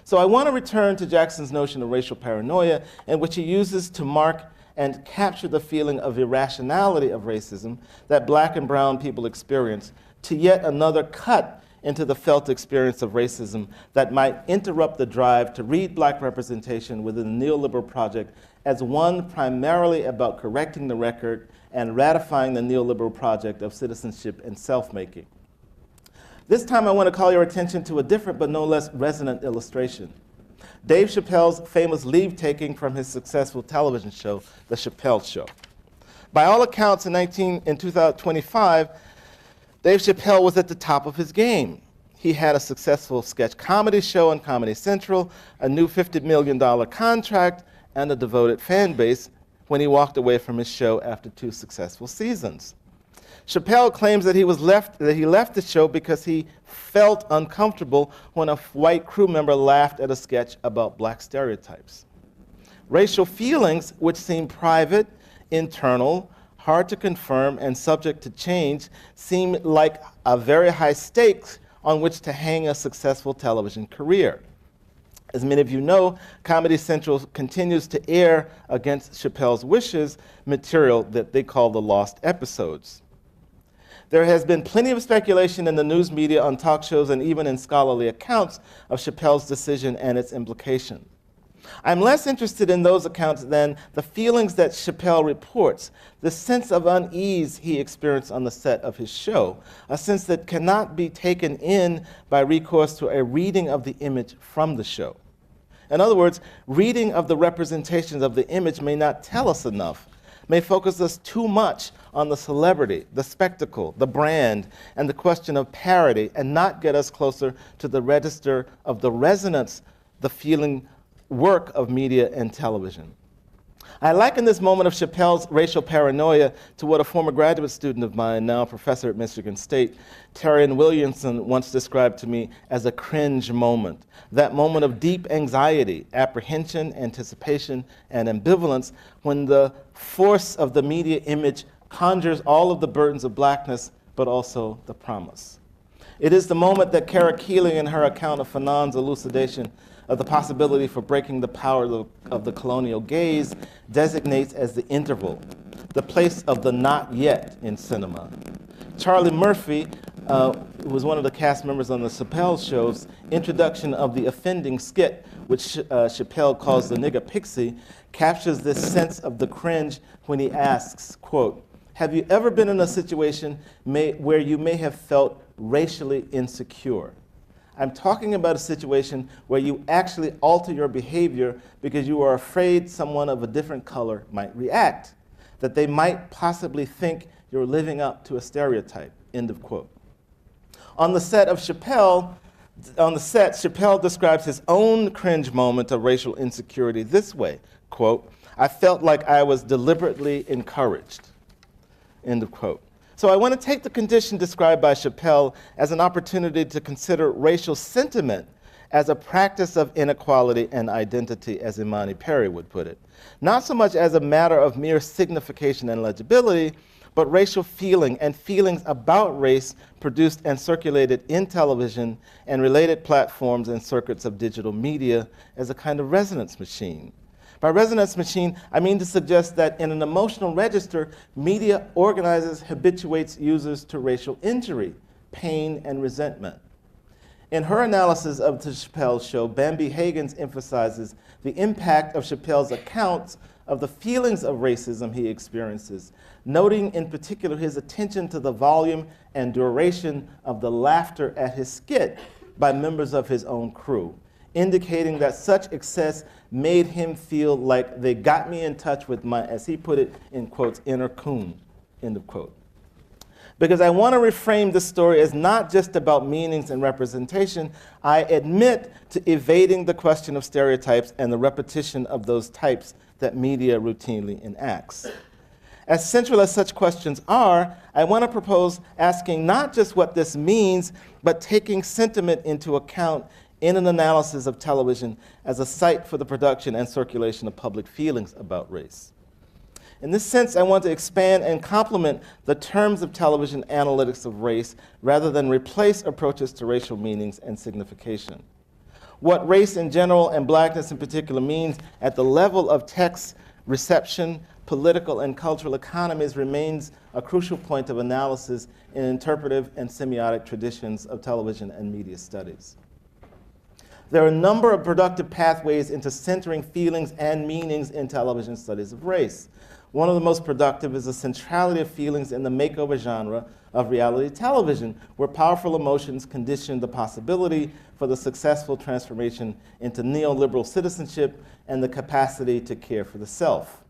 So I want to return to Jackson's notion of racial paranoia, in which he uses to mark and capture the feeling of irrationality of racism that Black and brown people experience, to yet another cut into the felt experience of racism that might interrupt the drive to read Black representation within the neoliberal project as one primarily about correcting the record and ratifying the neoliberal project of citizenship and self-making. This time I want to call your attention to a different but no less resonant illustration. Dave Chappelle's famous leave-taking from his successful television show, The Chappelle Show. By all accounts, in 2025, Dave Chappelle was at the top of his game. He had a successful sketch comedy show on Comedy Central, a new $50 million contract, and a devoted fan base when he walked away from his show after 2 successful seasons. Chappelle claims that he left the show because he felt uncomfortable when a white crew member laughed at a sketch about Black stereotypes. Racial feelings, which seem private, internal, hard to confirm, and subject to change, seem like a very high stakes on which to hang a successful television career. As many of you know, Comedy Central continues to air, against Chappelle's wishes, material that they call the lost episodes. There has been plenty of speculation in the news media, on talk shows, and even in scholarly accounts of Chappelle's decision and its implications. I'm less interested in those accounts than the feelings that Chappelle reports, the sense of unease he experienced on the set of his show, a sense that cannot be taken in by recourse to a reading of the image from the show. In other words, reading of the representations of the image may not tell us enough, may focus us too much on the celebrity, the spectacle, the brand, and the question of parody, and not get us closer to the register of the resonance, the feeling work of media and television. I liken this moment of Chappelle's racial paranoia to what a former graduate student of mine, now a professor at Michigan State, Terrian Williamson, once described to me as a cringe moment. That moment of deep anxiety, apprehension, anticipation, and ambivalence when the force of the media image conjures all of the burdens of blackness, but also the promise. It is the moment that Kara Keeling, in her account of Fanon's elucidation of the possibility for breaking the power of the colonial gaze, designates as the interval, the place of the not yet in cinema. Charlie Murphy, who was one of the cast members on the Chappelle show's introduction of the offending skit, which Chappelle calls the nigger pixie, captures this sense of the cringe when he asks, quote, "Have you ever been in a situation where you may have felt racially insecure?" I'm talking about a situation where you actually alter your behavior because you are afraid someone of a different color might react, that they might possibly think you're living up to a stereotype, end of quote. On the set, Chappelle describes his own cringe moment of racial insecurity this way, quote, "I felt like I was deliberately encouraged," end of quote. So I want to take the condition described by Chappelle as an opportunity to consider racial sentiment as a practice of inequality and identity, as Imani Perry would put it. Not so much as a matter of mere signification and legibility, but racial feeling and feelings about race produced and circulated in television and related platforms and circuits of digital media as a kind of resonance machine. By resonance machine, I mean to suggest that in an emotional register, media organizes, habituates users to racial injury, pain, and resentment. In her analysis of the Chappelle show, Bambi Higgins emphasizes the impact of Chappelle's accounts of the feelings of racism he experiences, noting in particular his attention to the volume and duration of the laughter at his skit by members of his own crew, indicating that such excess made him feel like they got me in touch with my, as he put it in quotes, inner coon, end of quote. Because I want to reframe this story as not just about meanings and representation, I admit to evading the question of stereotypes and the repetition of those types that media routinely enacts. As central as such questions are, I want to propose asking not just what this means, but taking sentiment into account in an analysis of television as a site for the production and circulation of public feelings about race. In this sense, I want to expand and complement the terms of television analytics of race rather than replace approaches to racial meanings and signification. What race in general and blackness in particular means at the level of text, reception, political and cultural economies remains a crucial point of analysis in interpretive and semiotic traditions of television and media studies. There are a number of productive pathways into centering feelings and meanings in television studies of race. One of the most productive is the centrality of feelings in the makeover genre of reality television, where powerful emotions condition the possibility for the successful transformation into neoliberal citizenship and the capacity to care for the self.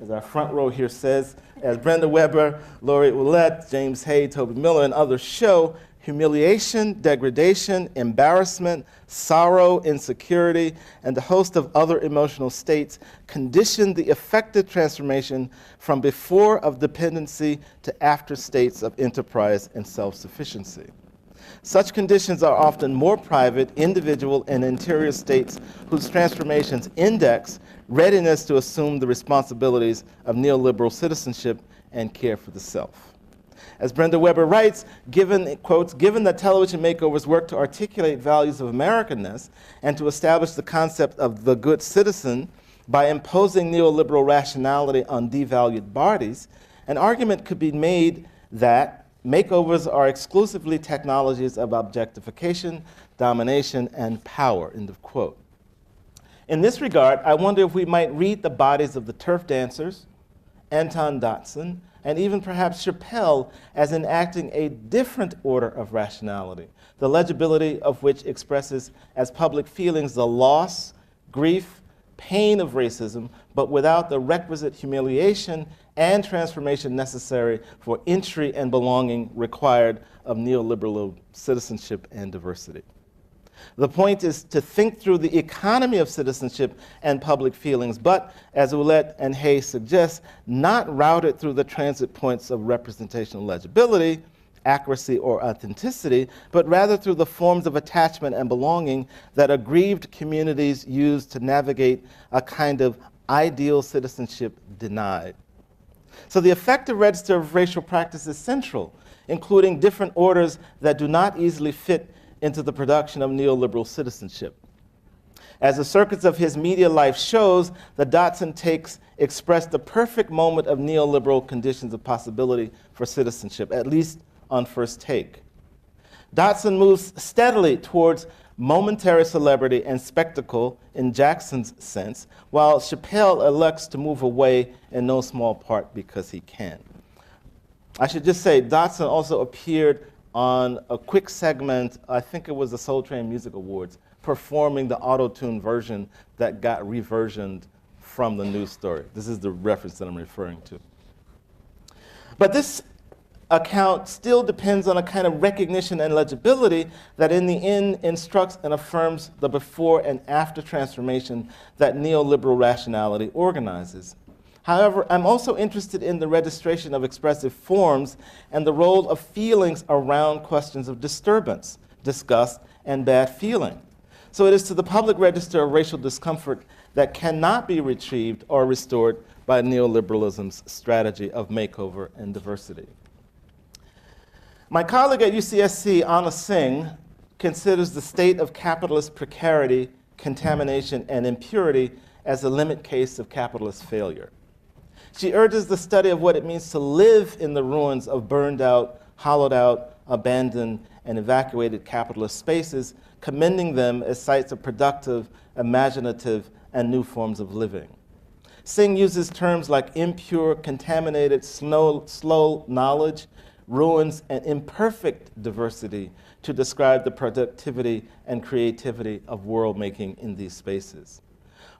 As our front row here says, as Brenda Weber, Laurie Ouellette, James Hay, Toby Miller, and others show, humiliation, degradation, embarrassment, sorrow, insecurity, and a host of other emotional states condition the effective transformation from before of dependency to after states of enterprise and self-sufficiency. Such conditions are often more private, individual, and interior states whose transformations index readiness to assume the responsibilities of neoliberal citizenship and care for the self. As Brenda Weber writes, given, quotes, given that television makeovers work to articulate values of Americanness and to establish the concept of the good citizen by imposing neoliberal rationality on devalued bodies, an argument could be made that makeovers are exclusively technologies of objectification, domination, and power, end of quote. In this regard, I wonder if we might read the bodies of the turf dancers, Anton Dotson, and even perhaps Chappelle as enacting a different order of rationality, the legibility of which expresses as public feelings the loss, grief, pain of racism, but without the requisite humiliation and transformation necessary for entry and belonging required of neoliberal citizenship and diversity. The point is to think through the economy of citizenship and public feelings, but, as Ouellette and Hayes suggest, not routed through the transit points of representational legibility, accuracy, or authenticity, but rather through the forms of attachment and belonging that aggrieved communities use to navigate a kind of ideal citizenship denied. So the effective register of racial practice is central, including different orders that do not easily fit into the production of neoliberal citizenship. As the circuits of his media life shows, the Dotson takes express the perfect moment of neoliberal conditions of possibility for citizenship, at least on first take. Dotson moves steadily towards momentary celebrity and spectacle in Jackson's sense, while Chappelle elects to move away in no small part because he can. I should just say, Dotson also appeared on a quick segment, I think it was the Soul Train Music Awards, performing the auto-tune version that got reversioned from the news story. This is the reference that I'm referring to. But this account still depends on a kind of recognition and legibility that in the end instructs and affirms the before and after transformation that neoliberal rationality organizes. However, I'm also interested in the registration of expressive forms and the role of feelings around questions of disturbance, disgust, and bad feeling. So it is to the public register of racial discomfort that cannot be retrieved or restored by neoliberalism's strategy of makeover and diversity. My colleague at UCSC, Anna Singh, considers the state of capitalist precarity, contamination, and impurity as a limit case of capitalist failure. She urges the study of what it means to live in the ruins of burned out, hollowed out, abandoned, and evacuated capitalist spaces, commending them as sites of productive, imaginative, and new forms of living. Singh uses terms like impure, contaminated, slow knowledge, ruins, and imperfect diversity to describe the productivity and creativity of world-making in these spaces.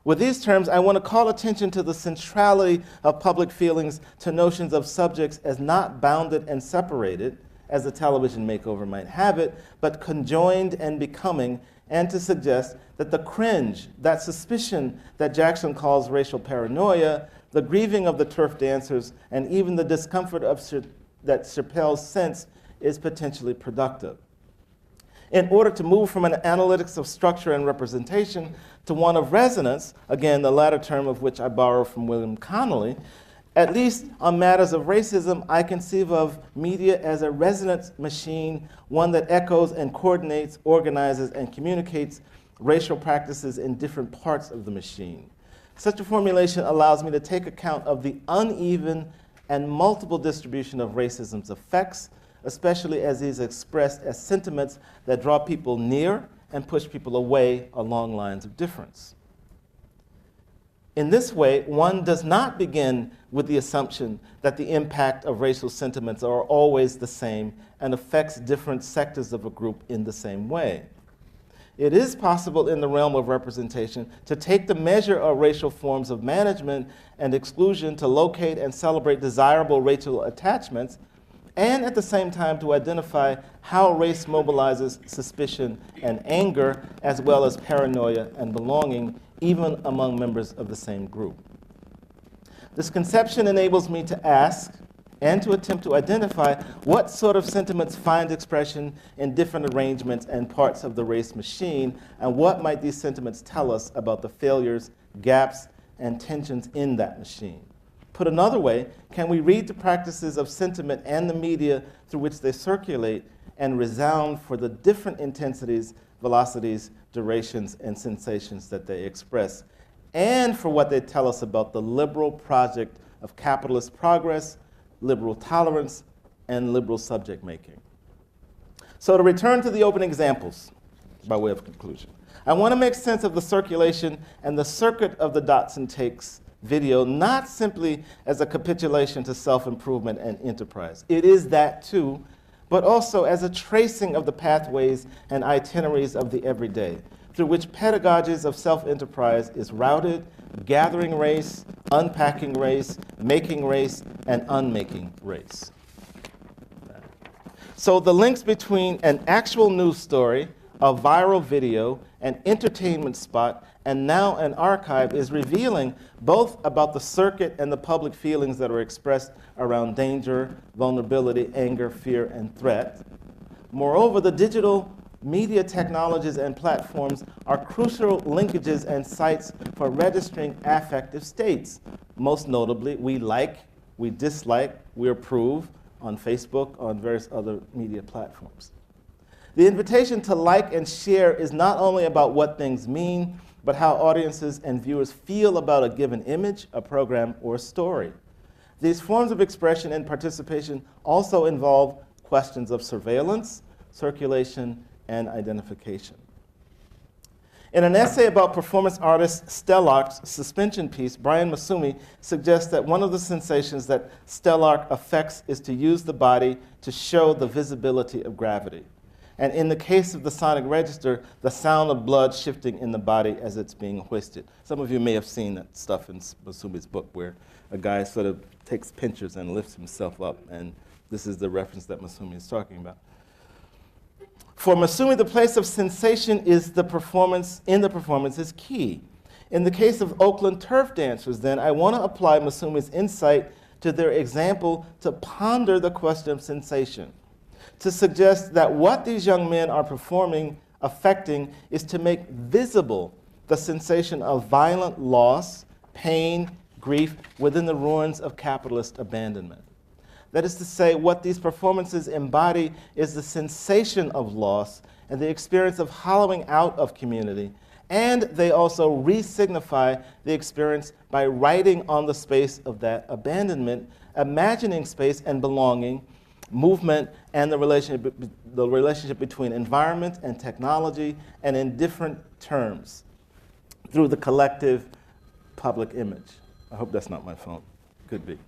With these terms, I want to call attention to the centrality of public feelings to notions of subjects as not bounded and separated, as a television makeover might have it, but conjoined and becoming, and to suggest that the cringe, that suspicion that Jackson calls racial paranoia, the grieving of the turf dancers, and even the discomfort that Chappelle's sense is potentially productive. In order to move from an analytics of structure and representation to one of resonance, again, the latter term of which I borrow from William Connolly, at least on matters of racism, I conceive of media as a resonance machine, one that echoes and coordinates, organizes, and communicates racial practices in different parts of the machine. Such a formulation allows me to take account of the uneven and multiple distribution of racism's effects, especially as these expressed as sentiments that draw people near and push people away along lines of difference. In this way, one does not begin with the assumption that the impact of racial sentiments are always the same and affects different sectors of a group in the same way. It is possible in the realm of representation to take the measure of racial forms of management and exclusion to locate and celebrate desirable racial attachments, and at the same time to identify how race mobilizes suspicion and anger, as well as paranoia and belonging, even among members of the same group. This conception enables me to ask and to attempt to identify what sort of sentiments find expression in different arrangements and parts of the race machine, and what might these sentiments tell us about the failures, gaps, and tensions in that machine. Put another way, can we read the practices of sentiment and the media through which they circulate and resound for the different intensities, velocities, durations, and sensations that they express, and for what they tell us about the liberal project of capitalist progress, liberal tolerance, and liberal subject making. So to return to the opening examples, by way of conclusion, I want to make sense of the circulation and the circuit of the dots and takes video, not simply as a capitulation to self-improvement and enterprise. It is that too, but also as a tracing of the pathways and itineraries of the everyday, through which pedagogies of self-enterprise is routed, gathering race, unpacking race, making race, and unmaking race. So the links between an actual news story, a viral video, an entertainment spot, and now an archive is revealing both about the circuit and the public feelings that are expressed around danger, vulnerability, anger, fear, and threat. Moreover, the digital media technologies and platforms are crucial linkages and sites for registering affective states. Most notably, we like, we dislike, we approve on Facebook, on various other media platforms. The invitation to like and share is not only about what things mean, but how audiences and viewers feel about a given image, a program, or a story. These forms of expression and participation also involve questions of surveillance, circulation, and identification. In an essay about performance artist Stellark's suspension piece, Brian Masumi suggests that one of the sensations that Stellark affects is to use the body to show the visibility of gravity. And in the case of the sonic register, the sound of blood shifting in the body as it's being hoisted. Some of you may have seen that stuff in Masumi's book where a guy sort of takes pinchers and lifts himself up, and this is the reference that Masumi is talking about. For Masumi, the place of sensation is the performance is key. In the case of Oakland turf dancers, then, I want to apply Masumi's insight to their example to ponder the question of sensation, to suggest that what these young men are affecting, is to make visible the sensation of violent loss, pain, grief within the ruins of capitalist abandonment. That is to say, what these performances embody is the sensation of loss and the experience of hollowing out of community, and they also re-signify the experience by writing on the space of that abandonment, imagining space and belonging, movement, and the relationship between environment and technology, and in different terms, through the collective public image. I hope that's not my phone. Could be.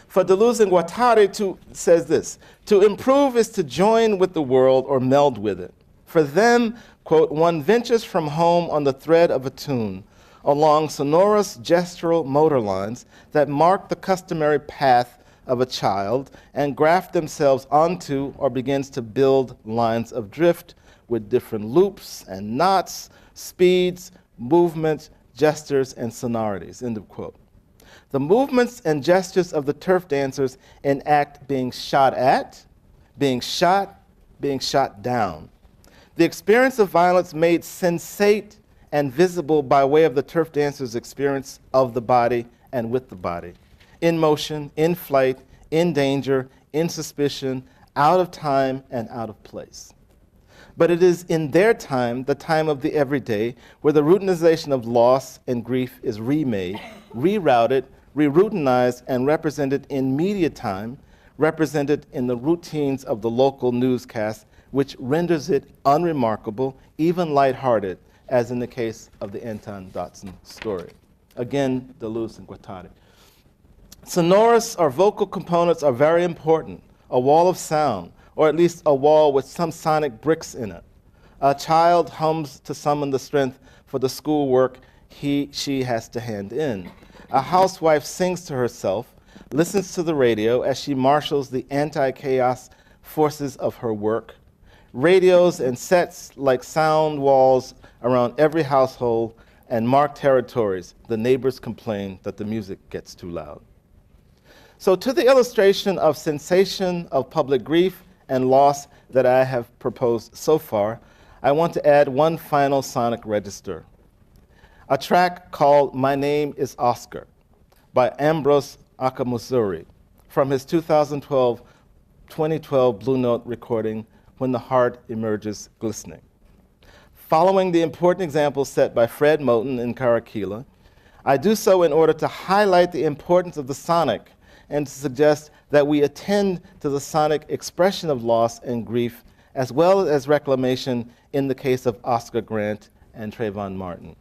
For Deleuze and Guattari says this: to improve is to join with the world or meld with it. For them, quote, one ventures from home on the thread of a tune, along sonorous gestural motor lines that mark the customary path of a child and graft themselves onto or begins to build lines of drift with different loops and knots, speeds, movements, gestures, and sonorities, end of quote. The movements and gestures of the turf dancers enact being shot at, being shot down. The experience of violence made sensate and visible by way of the turf dancers' experience of the body and with the body, in motion, in flight, in danger, in suspicion, out of time and out of place. But it is in their time, the time of the everyday, where the routinization of loss and grief is remade, rerouted, re-routinized, and represented in media time, represented in the routines of the local newscast, which renders it unremarkable, even lighthearted, as in the case of the Anton Dotson story. Again, Deleuze and Guattari. Sonorous or vocal components are very important, a wall of sound, or at least a wall with some sonic bricks in it. A child hums to summon the strength for the schoolwork she has to hand in. A housewife sings to herself, listens to the radio as she marshals the anti-chaos forces of her work. Radios and sets like sound walls around every household and mark territories. The neighbors complain that the music gets too loud. So to the illustration of sensation of public grief and loss that I have proposed so far, I want to add one final sonic register. A track called My Name is Oscar by Ambrose Akamusuri from his 2012 Blue Note recording, When the Heart Emerges Glistening. Following the important example set by Fred Moten in Karakila, I do so in order to highlight the importance of the sonic and to suggest that we attend to the sonic expression of loss and grief, as well as reclamation in the case of Oscar Grant and Trayvon Martin.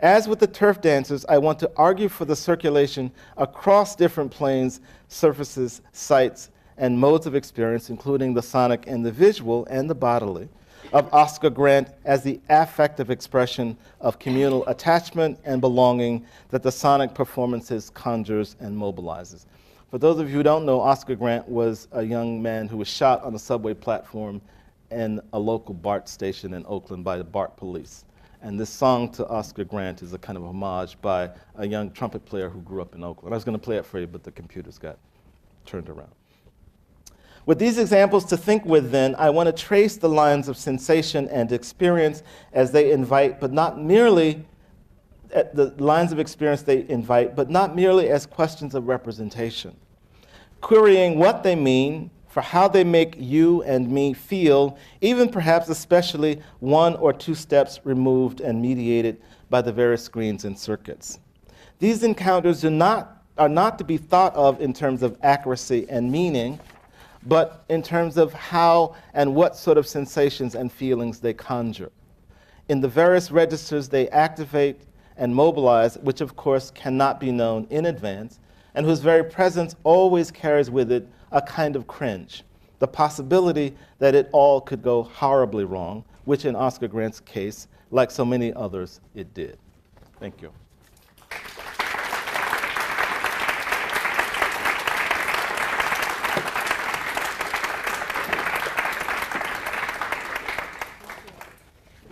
As with the turf dancers, I want to argue for the circulation across different planes, surfaces, sites, and modes of experience, including the sonic and the visual and the bodily, of Oscar Grant as the affective expression of communal attachment and belonging that the sonic performances conjures and mobilizes. For those of you who don't know, Oscar Grant was a young man who was shot on a subway platform in a local BART station in Oakland by the BART police. And this song to Oscar Grant is a kind of homage by a young trumpet player who grew up in Oakland. I was going to play it for you, but the computers got turned around. With these examples to think with then, I want to trace the lines of sensation and experience as they invite, but not merely the lines of experience they invite, but not merely as questions of representation. Querying what they mean, for how they make you and me feel, even perhaps especially one or two steps removed and mediated by the various screens and circuits. These encounters are not to be thought of in terms of accuracy and meaning, but in terms of how and what sort of sensations and feelings they conjure. In the various registers they activate and mobilize, which of course cannot be known in advance, and whose very presence always carries with it a kind of cringe, the possibility that it all could go horribly wrong, which in Oscar Grant's case, like so many others, it did. Thank you.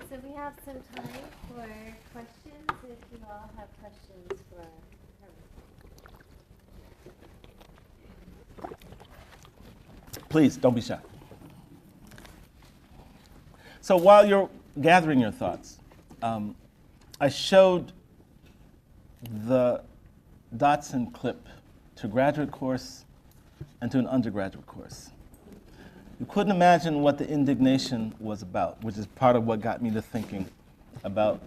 So we have some time for questions, if you all have questions for Herman. Please, don't be shy. So while you're gathering your thoughts, I showed the Dotson clip to a graduate course and to an undergraduate course. You couldn't imagine what the indignation was about, which is part of what got me to thinking about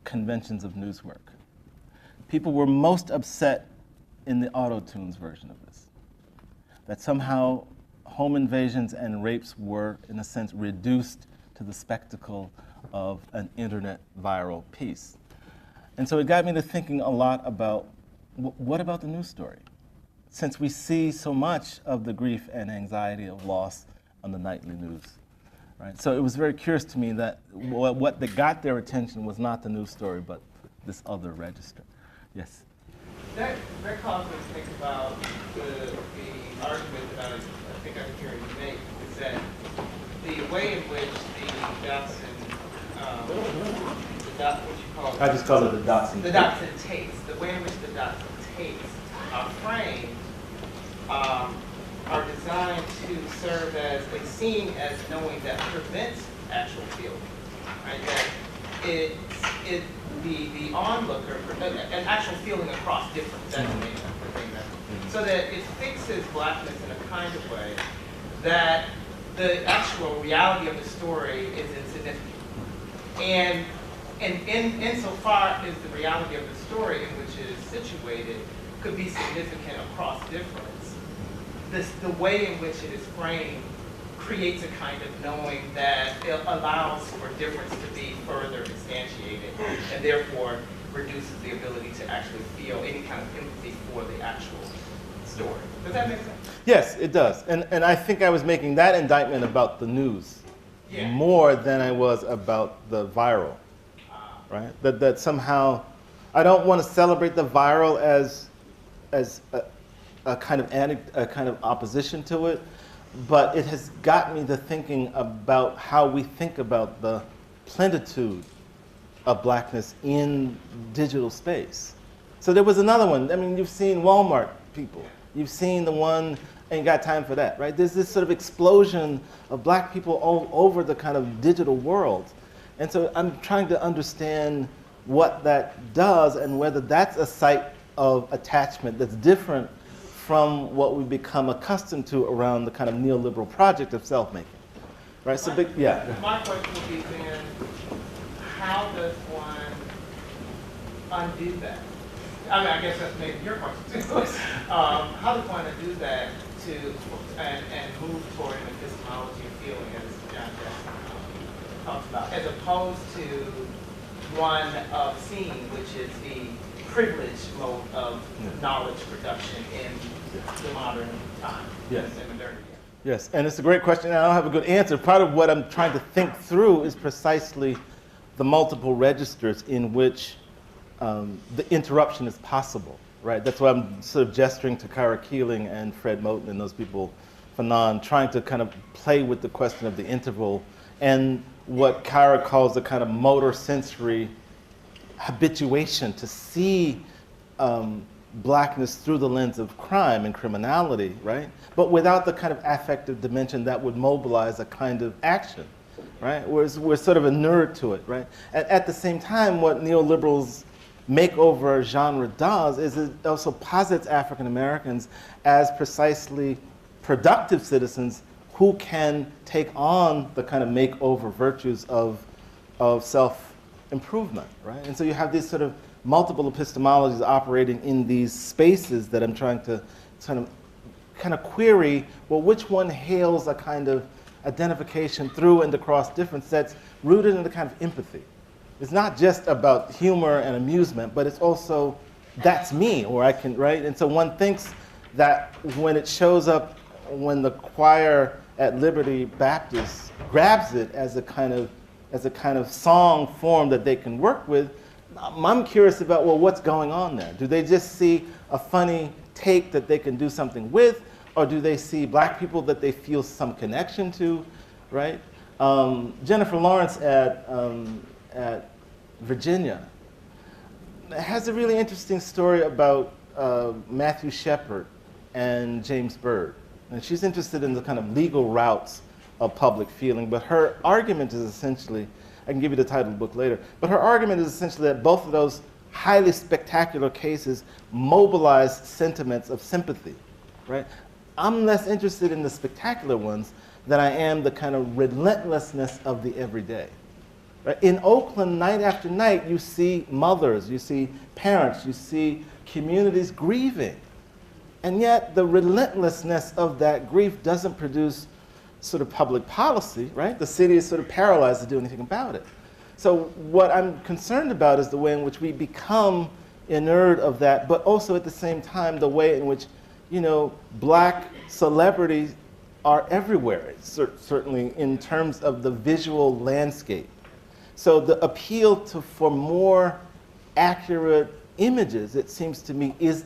conventions of news work. People were most upset in the auto-tunes version of this, that somehow home invasions and rapes were, in a sense, reduced to the spectacle of an internet viral piece. And so it got me to thinking a lot about, what about the news story? Since we see so much of the grief and anxiety of loss on the nightly news, right? So it was very curious to me that what that got their attention was not the news story, but this other register. Yes? That caused me to think about the argument that I think I'm hearing you make, is that the way in which the Dotson, what you call it? I just call it the Dotson. The Dotson tapes, the way in which the Dotson tapes are framed, are designed to serve as a seeing as knowing that prevents actual feeling, right? That the onlooker, an actual feeling across difference, that's the name of the thing. So that it fixes blackness in a kind of way that the actual reality of the story is insignificant. And insofar as the reality of the story in which it is situated could be significant across difference, the way in which it is framed creates a kind of knowing that it allows for difference to be further instantiated and therefore reduces the ability to actually feel any kind of empathy for the actual story. Does that make sense? Yes, it does. And I think I was making that indictment about the news more than I was about the viral, right? That somehow, I don't want to celebrate the viral as a kind of opposition to it, but it has got me to thinking about how we think about the plenitude of blackness in digital space. So there was another one. I mean, you've seen Walmart people. You've seen the one, ain't got time for that, right? There's this sort of explosion of black people all over the kind of digital world. And so I'm trying to understand what that does and whether that's a site of attachment that's different from what we've become accustomed to around the kind of neoliberal project of self-making, right? So My question would be then, how does one undo that? I mean, I guess that's maybe your question too. How do we want to do that and move toward an epistemology of feeling, as John just talked about, as opposed to one of seeing, which is the privileged mode of knowledge production in the modern time, Yes. in modernity. Yes, and it's a great question, and I don't have a good answer. Part of what I'm trying to think through is precisely the multiple registers in which the interruption is possible, right? That's why I'm sort of gesturing to Kyra Keeling and Fred Moten and those people, Fanon, trying to kind of play with the question of the interval and what Kyra calls the kind of motor sensory habituation to see blackness through the lens of crime and criminality, right? But without the kind of affective dimension that would mobilize a kind of action, right? We're sort of inured to it, right? At the same time, what neoliberals makeover genre does is it also posits African Americans as precisely productive citizens who can take on the kind of makeover virtues of self-improvement, right? And so you have these sort of multiple epistemologies operating in these spaces that I'm trying to kind of query, well, which one hails a kind of identification through and across different sets rooted in a kind of empathy. It's not just about humor and amusement, but it's also, that's me, or I can, right? And so one thinks that when it shows up, when the choir at Liberty Baptist grabs it as a kind of song form that they can work with, I'm curious about, well, what's going on there? Do they just see a funny take that they can do something with, or do they see black people that they feel some connection to, right? Jennifer Lawrence at Virginia has a really interesting story about Matthew Shepard and James Byrd. And she's interested in the kind of legal routes of public feeling, but her argument is essentially, I can give you the title of the book later, but her argument is essentially that both of those highly spectacular cases mobilize sentiments of sympathy, right? I'm less interested in the spectacular ones than I am the kind of relentlessness of the everyday. Right? In Oakland, night after night, you see mothers, you see parents, you see communities grieving. And yet the relentlessness of that grief doesn't produce sort of public policy, right? The city is sort of paralyzed to do anything about it. So what I'm concerned about is the way in which we become inured of that, but also at the same time, the way in which, black celebrities are everywhere, certainly in terms of the visual landscape. So the appeal for more accurate images, it seems to me, is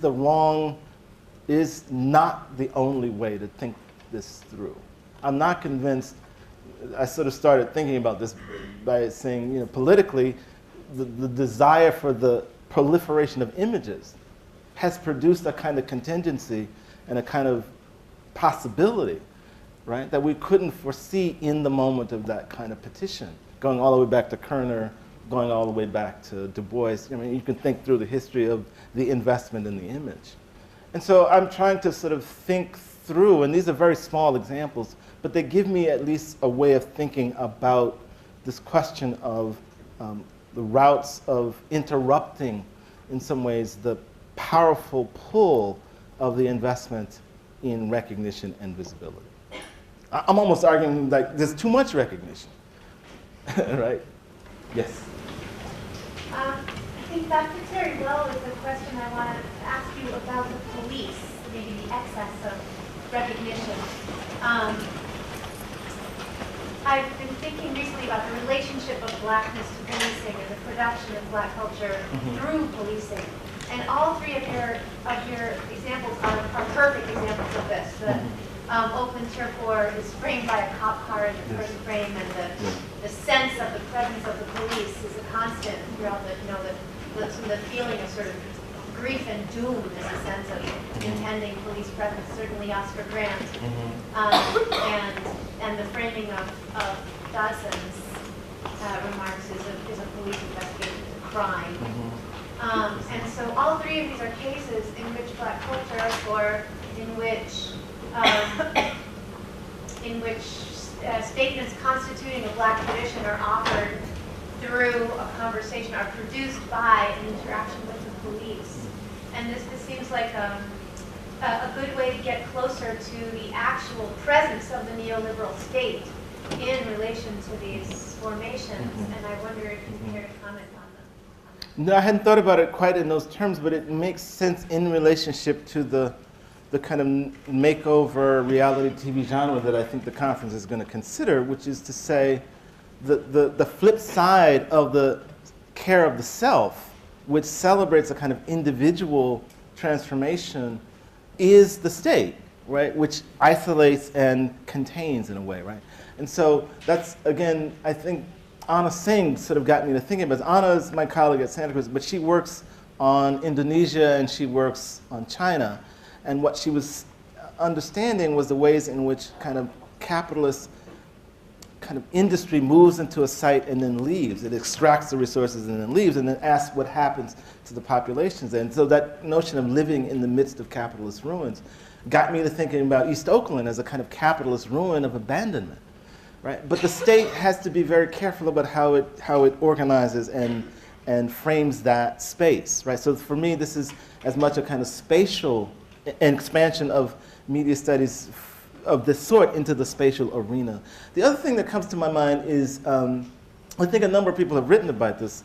not the only way to think this through. I'm not convinced. I sort of started thinking about this by saying, politically, the desire for the proliferation of images has produced a kind of contingency and a kind of possibility, right, that we couldn't foresee in the moment of that kind of petition, going all the way back to Kerner, going all the way back to Du Bois. I mean, you can think through the history of the investment in the image. And so I'm trying to sort of think through, and these are very small examples, but they give me at least a way of thinking about this question of the routes of interrupting, in some ways, the powerful pull of the investment in recognition and visibility. I'm almost arguing like there's too much recognition, right? Yes? I think that fits very well with the question I want to ask you about the police, maybe the excess of recognition. I've been thinking recently about the relationship of blackness to policing and the production of black culture through policing. And all three of your examples are perfect examples of this. The Oakland Turf is framed by a cop car in the first frame, and the sense of the presence of the police is a constant throughout the feeling of sort of grief and doom is a sense of impending police presence. Certainly Oscar Grant, and the framing of Dodson's remarks is a police investigation into crime. And so all three of these are cases in which black culture, or in which statements constituting a black tradition are offered through a conversation, are produced by an interaction with the police. And this seems like a good way to get closer to the actual presence of the neoliberal state in relation to these formations. And I wonder if you care to comment on them. No, I hadn't thought about it quite in those terms, but it makes sense in relationship to the kind of makeover reality TV genre that I think the conference is going to consider, which is to say the flip side of the care of the self, which celebrates a kind of individual transformation, is the state, right? Which isolates and contains in a way, right? And so that's, again, I think Anna Singh sort of got me to thinking about it. Anna is my colleague at Santa Cruz, but she works on Indonesia and she works on China. And what she was understanding was the ways in which kind of capitalist kind of industry moves into a site and then leaves. It extracts the resources and then leaves and then asks what happens to the populations. And so that notion of living in the midst of capitalist ruins got me to thinking about East Oakland as a kind of capitalist ruin of abandonment, right? But the state has to be very careful about how it organizes and frames that space, right? So for me, this is as much a kind of spatial expansion of media studies of this sort into the spatial arena. The other thing that comes to my mind is, I think a number of people have written about this,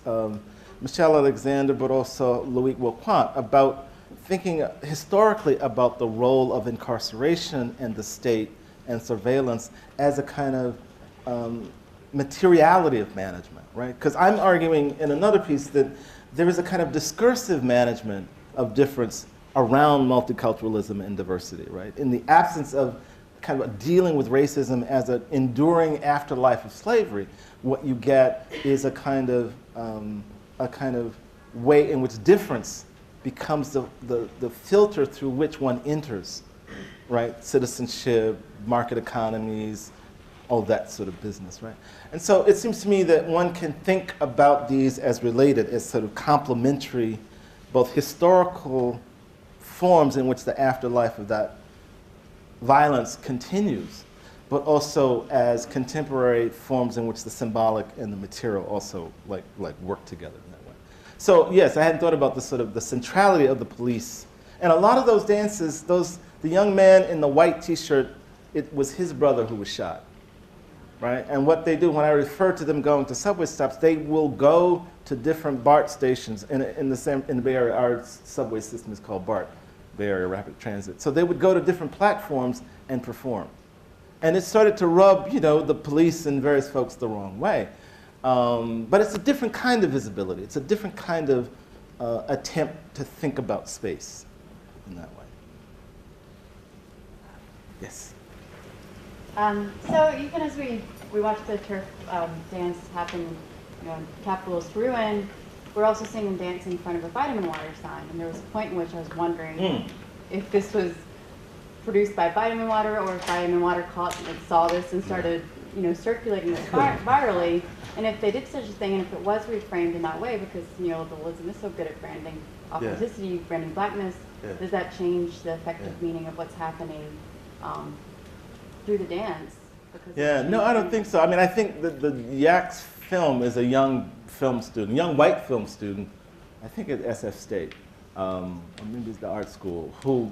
Michelle Alexander, but also Loic Wilquant, about thinking historically about the role of incarceration and the state and surveillance as a kind of materiality of management, right? Because I'm arguing in another piece that there is a kind of discursive management of difference around multiculturalism and diversity, right? In the absence of kind of dealing with racism as an enduring afterlife of slavery, what you get is a kind of way in which difference becomes the filter through which one enters, right? Citizenship, market economies, all that sort of business, right? And so it seems to me that one can think about these as related, as sort of complementary, both historical forms in which the afterlife of that violence continues, but also as contemporary forms in which the symbolic and the material also like work together in that way. So yes, I hadn't thought about the sort of the centrality of the police. And a lot of those dances, the young man in the white t-shirt, it was his brother who was shot, right? And what they do, when I refer to them going to subway stops, they will go to different BART stations. In the Bay Area, our subway system is called BART, Bay Area Rapid Transit. So they would go to different platforms and perform. And it started to rub, the police and various folks the wrong way. But it's a different kind of visibility. It's a different kind of attempt to think about space in that way. Yes? So even as we watch the turf dance happen, in capitalist ruin, we're also seeing them dance in front of a vitamin water sign. And there was a point in which I was wondering if this was produced by vitamin water, or if vitamin water saw this and started, circulating this virally. And if they did such a thing, and if it was reframed in that way, because neoliberalism is so good at branding authenticity, branding blackness, does that change the effective meaning of what's happening through the dance? No, I don't think so. I mean, I think that the Yak's film is a young white film student, I think at SF State, or maybe it's the art school, who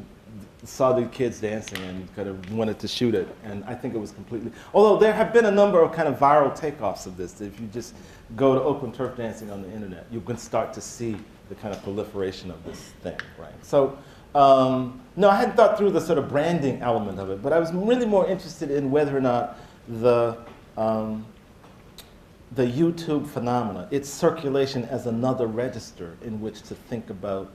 saw the kids dancing and kind of wanted to shoot it. And I think it was completely, although there have been a number of kind of viral takeoffs of this. If you just go to Oakland turf dancing on the internet, you can start to see the kind of proliferation of this thing, right? So, no, I hadn't thought through the sort of branding element of it, but I was really more interested in whether or not the YouTube phenomena, its circulation as another register in which to think about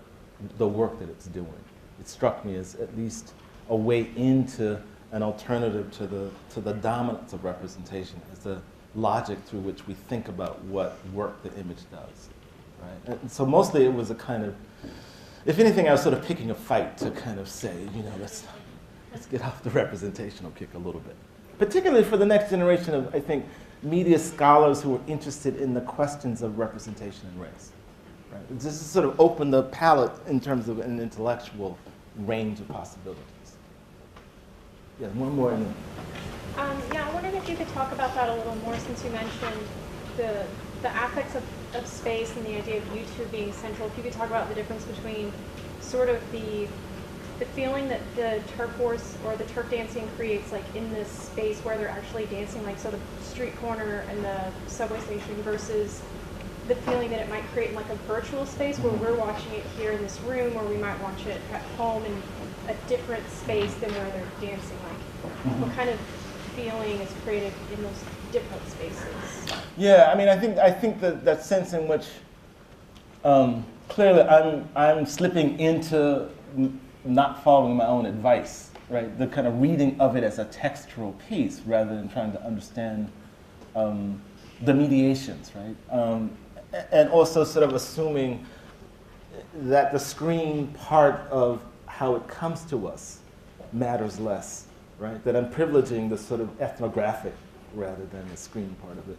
the work that it's doing. It struck me as at least a way into an alternative to the dominance of representation, as the logic through which we think about what work the image does, right? And so mostly it was a kind of, if anything, I was sort of picking a fight to kind of say, let's get off the representational kick a little bit. Particularly for the next generation of, I think, media scholars who are interested in the questions of representation and race. Right? This has sort of opened the palette in terms of an intellectual range of possibilities. Yeah, one more. Yeah, I wondered if you could talk about that a little more, since you mentioned the aspects of space and the idea of YouTube being central. If you could talk about the difference between sort of the feeling that the turf wars or the turf dancing creates, like in this space where they're actually dancing, like so the street corner and the subway station, versus the feeling that it might create in like a virtual space where we're watching it here in this room, or we might watch it at home in a different space than where they're dancing. Like, what kind of feeling is created in those different spaces? Yeah, I mean, I think that sense in which clearly I'm slipping into not following my own advice, right? The kind of reading of it as a textural piece rather than trying to understand the mediations, right? And also sort of assuming that the screen part of how it comes to us matters less, right? That I'm privileging the sort of ethnographic rather than the screen part of it.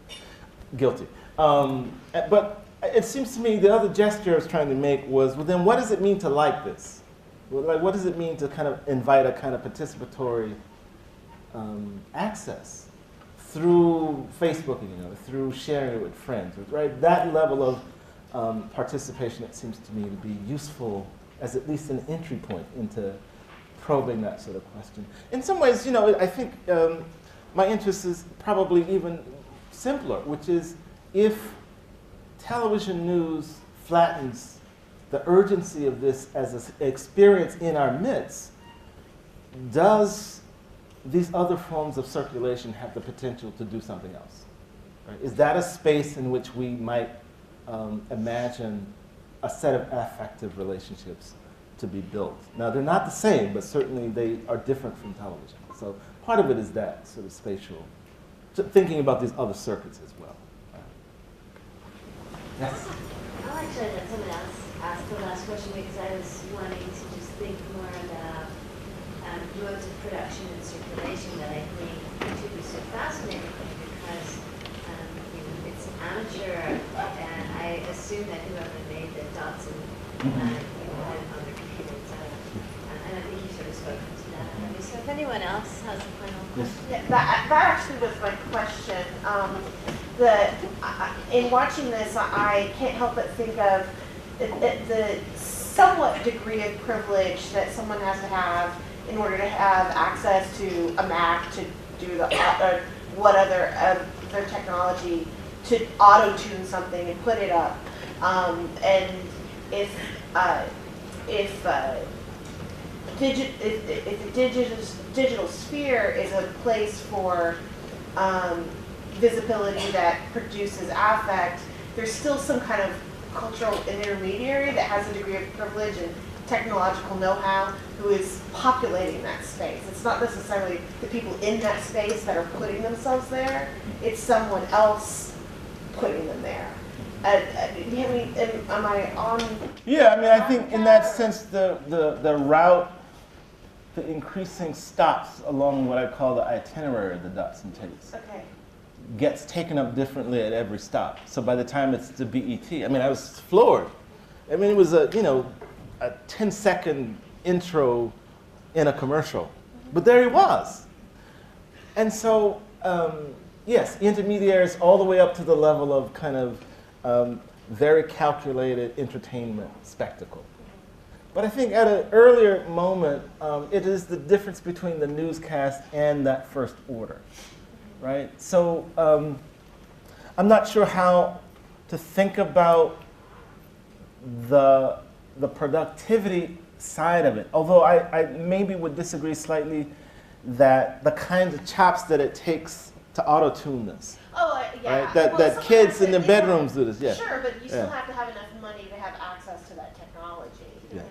Guilty. But it seems to me the other gesture I was trying to make was, well, then what does it mean to like this? Well, like, what does it mean to kind of invite a kind of participatory access through Facebooking, through sharing it with friends, right? That level of participation, it seems to me to be useful as at least an entry point into probing that sort of question. In some ways, I think my interest is probably even simpler, which is if television news flattens the urgency of this as an experience in our midst, does these other forms of circulation have the potential to do something else? Right? Is that a space in which we might imagine a set of affective relationships to be built? Now, they're not the same, but certainly they are different from television. So part of it is that sort of spatial, thinking about these other circuits as well. Yes? I'll actually let someone else ask the last question, because I was wanting to just think more about modes of production and circulation that I think should be so fascinating, because it's amateur, and I assume that whoever made the dots and had on their computer, etc. And I think you sort of spoken to that already. So if anyone else has a final question. Yeah, that actually was my question. In watching this, I can't help but think of the somewhat degree of privilege that someone has to have in order to have access to a Mac to do the what other of their technology to auto-tune something and put it up. And if the digital sphere is a place for visibility that produces affect, there's still some kind of cultural intermediary that has a degree of privilege and technological know-how who is populating that space. It's not necessarily the people in that space that are putting themselves there, it's someone else putting them there. Am I on? Yeah, I mean, I think in that sense, the route, the increasing stops along what I call the itinerary of the dots and tapes, gets taken up differently at every stop. So by the time it's the BET, I mean, I was floored. I mean, it was a 10-second intro in a commercial, but there he was. And so, yes, intermediaries all the way up to the level of kind of very calculated entertainment spectacle. But I think at an earlier moment, it is the difference between the newscast and that first order, right? So I'm not sure how to think about the productivity side of it, although I maybe would disagree slightly that the kinds of chops that it takes to auto-tune this. Oh, yeah. Right? That kids in their bedrooms do this, yeah. Sure, but you still have to have enough money to have access to that technology. Yeah.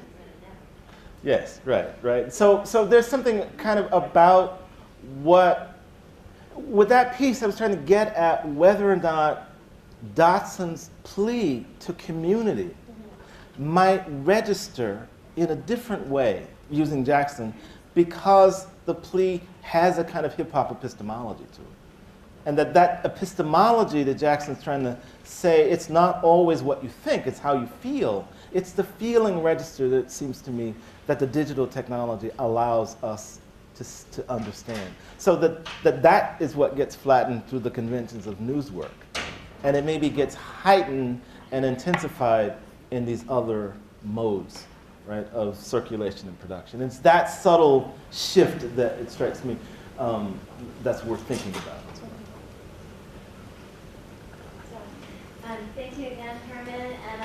Yes, right. So there's something kind of about with that piece I was trying to get at whether or not Dotson's plea to community might register in a different way using Jackson, because the plea has a kind of hip-hop epistemology to it. And that epistemology that Jackson's trying to say, it's not always what you think, it's how you feel. It's the feeling register that it seems to me that the digital technology allows us to understand. So that is what gets flattened through the conventions of news work. And it maybe gets heightened and intensified in these other modes right, of circulation and production. It's that subtle shift that it strikes me that's worth thinking about. So, thank you again, Herman, and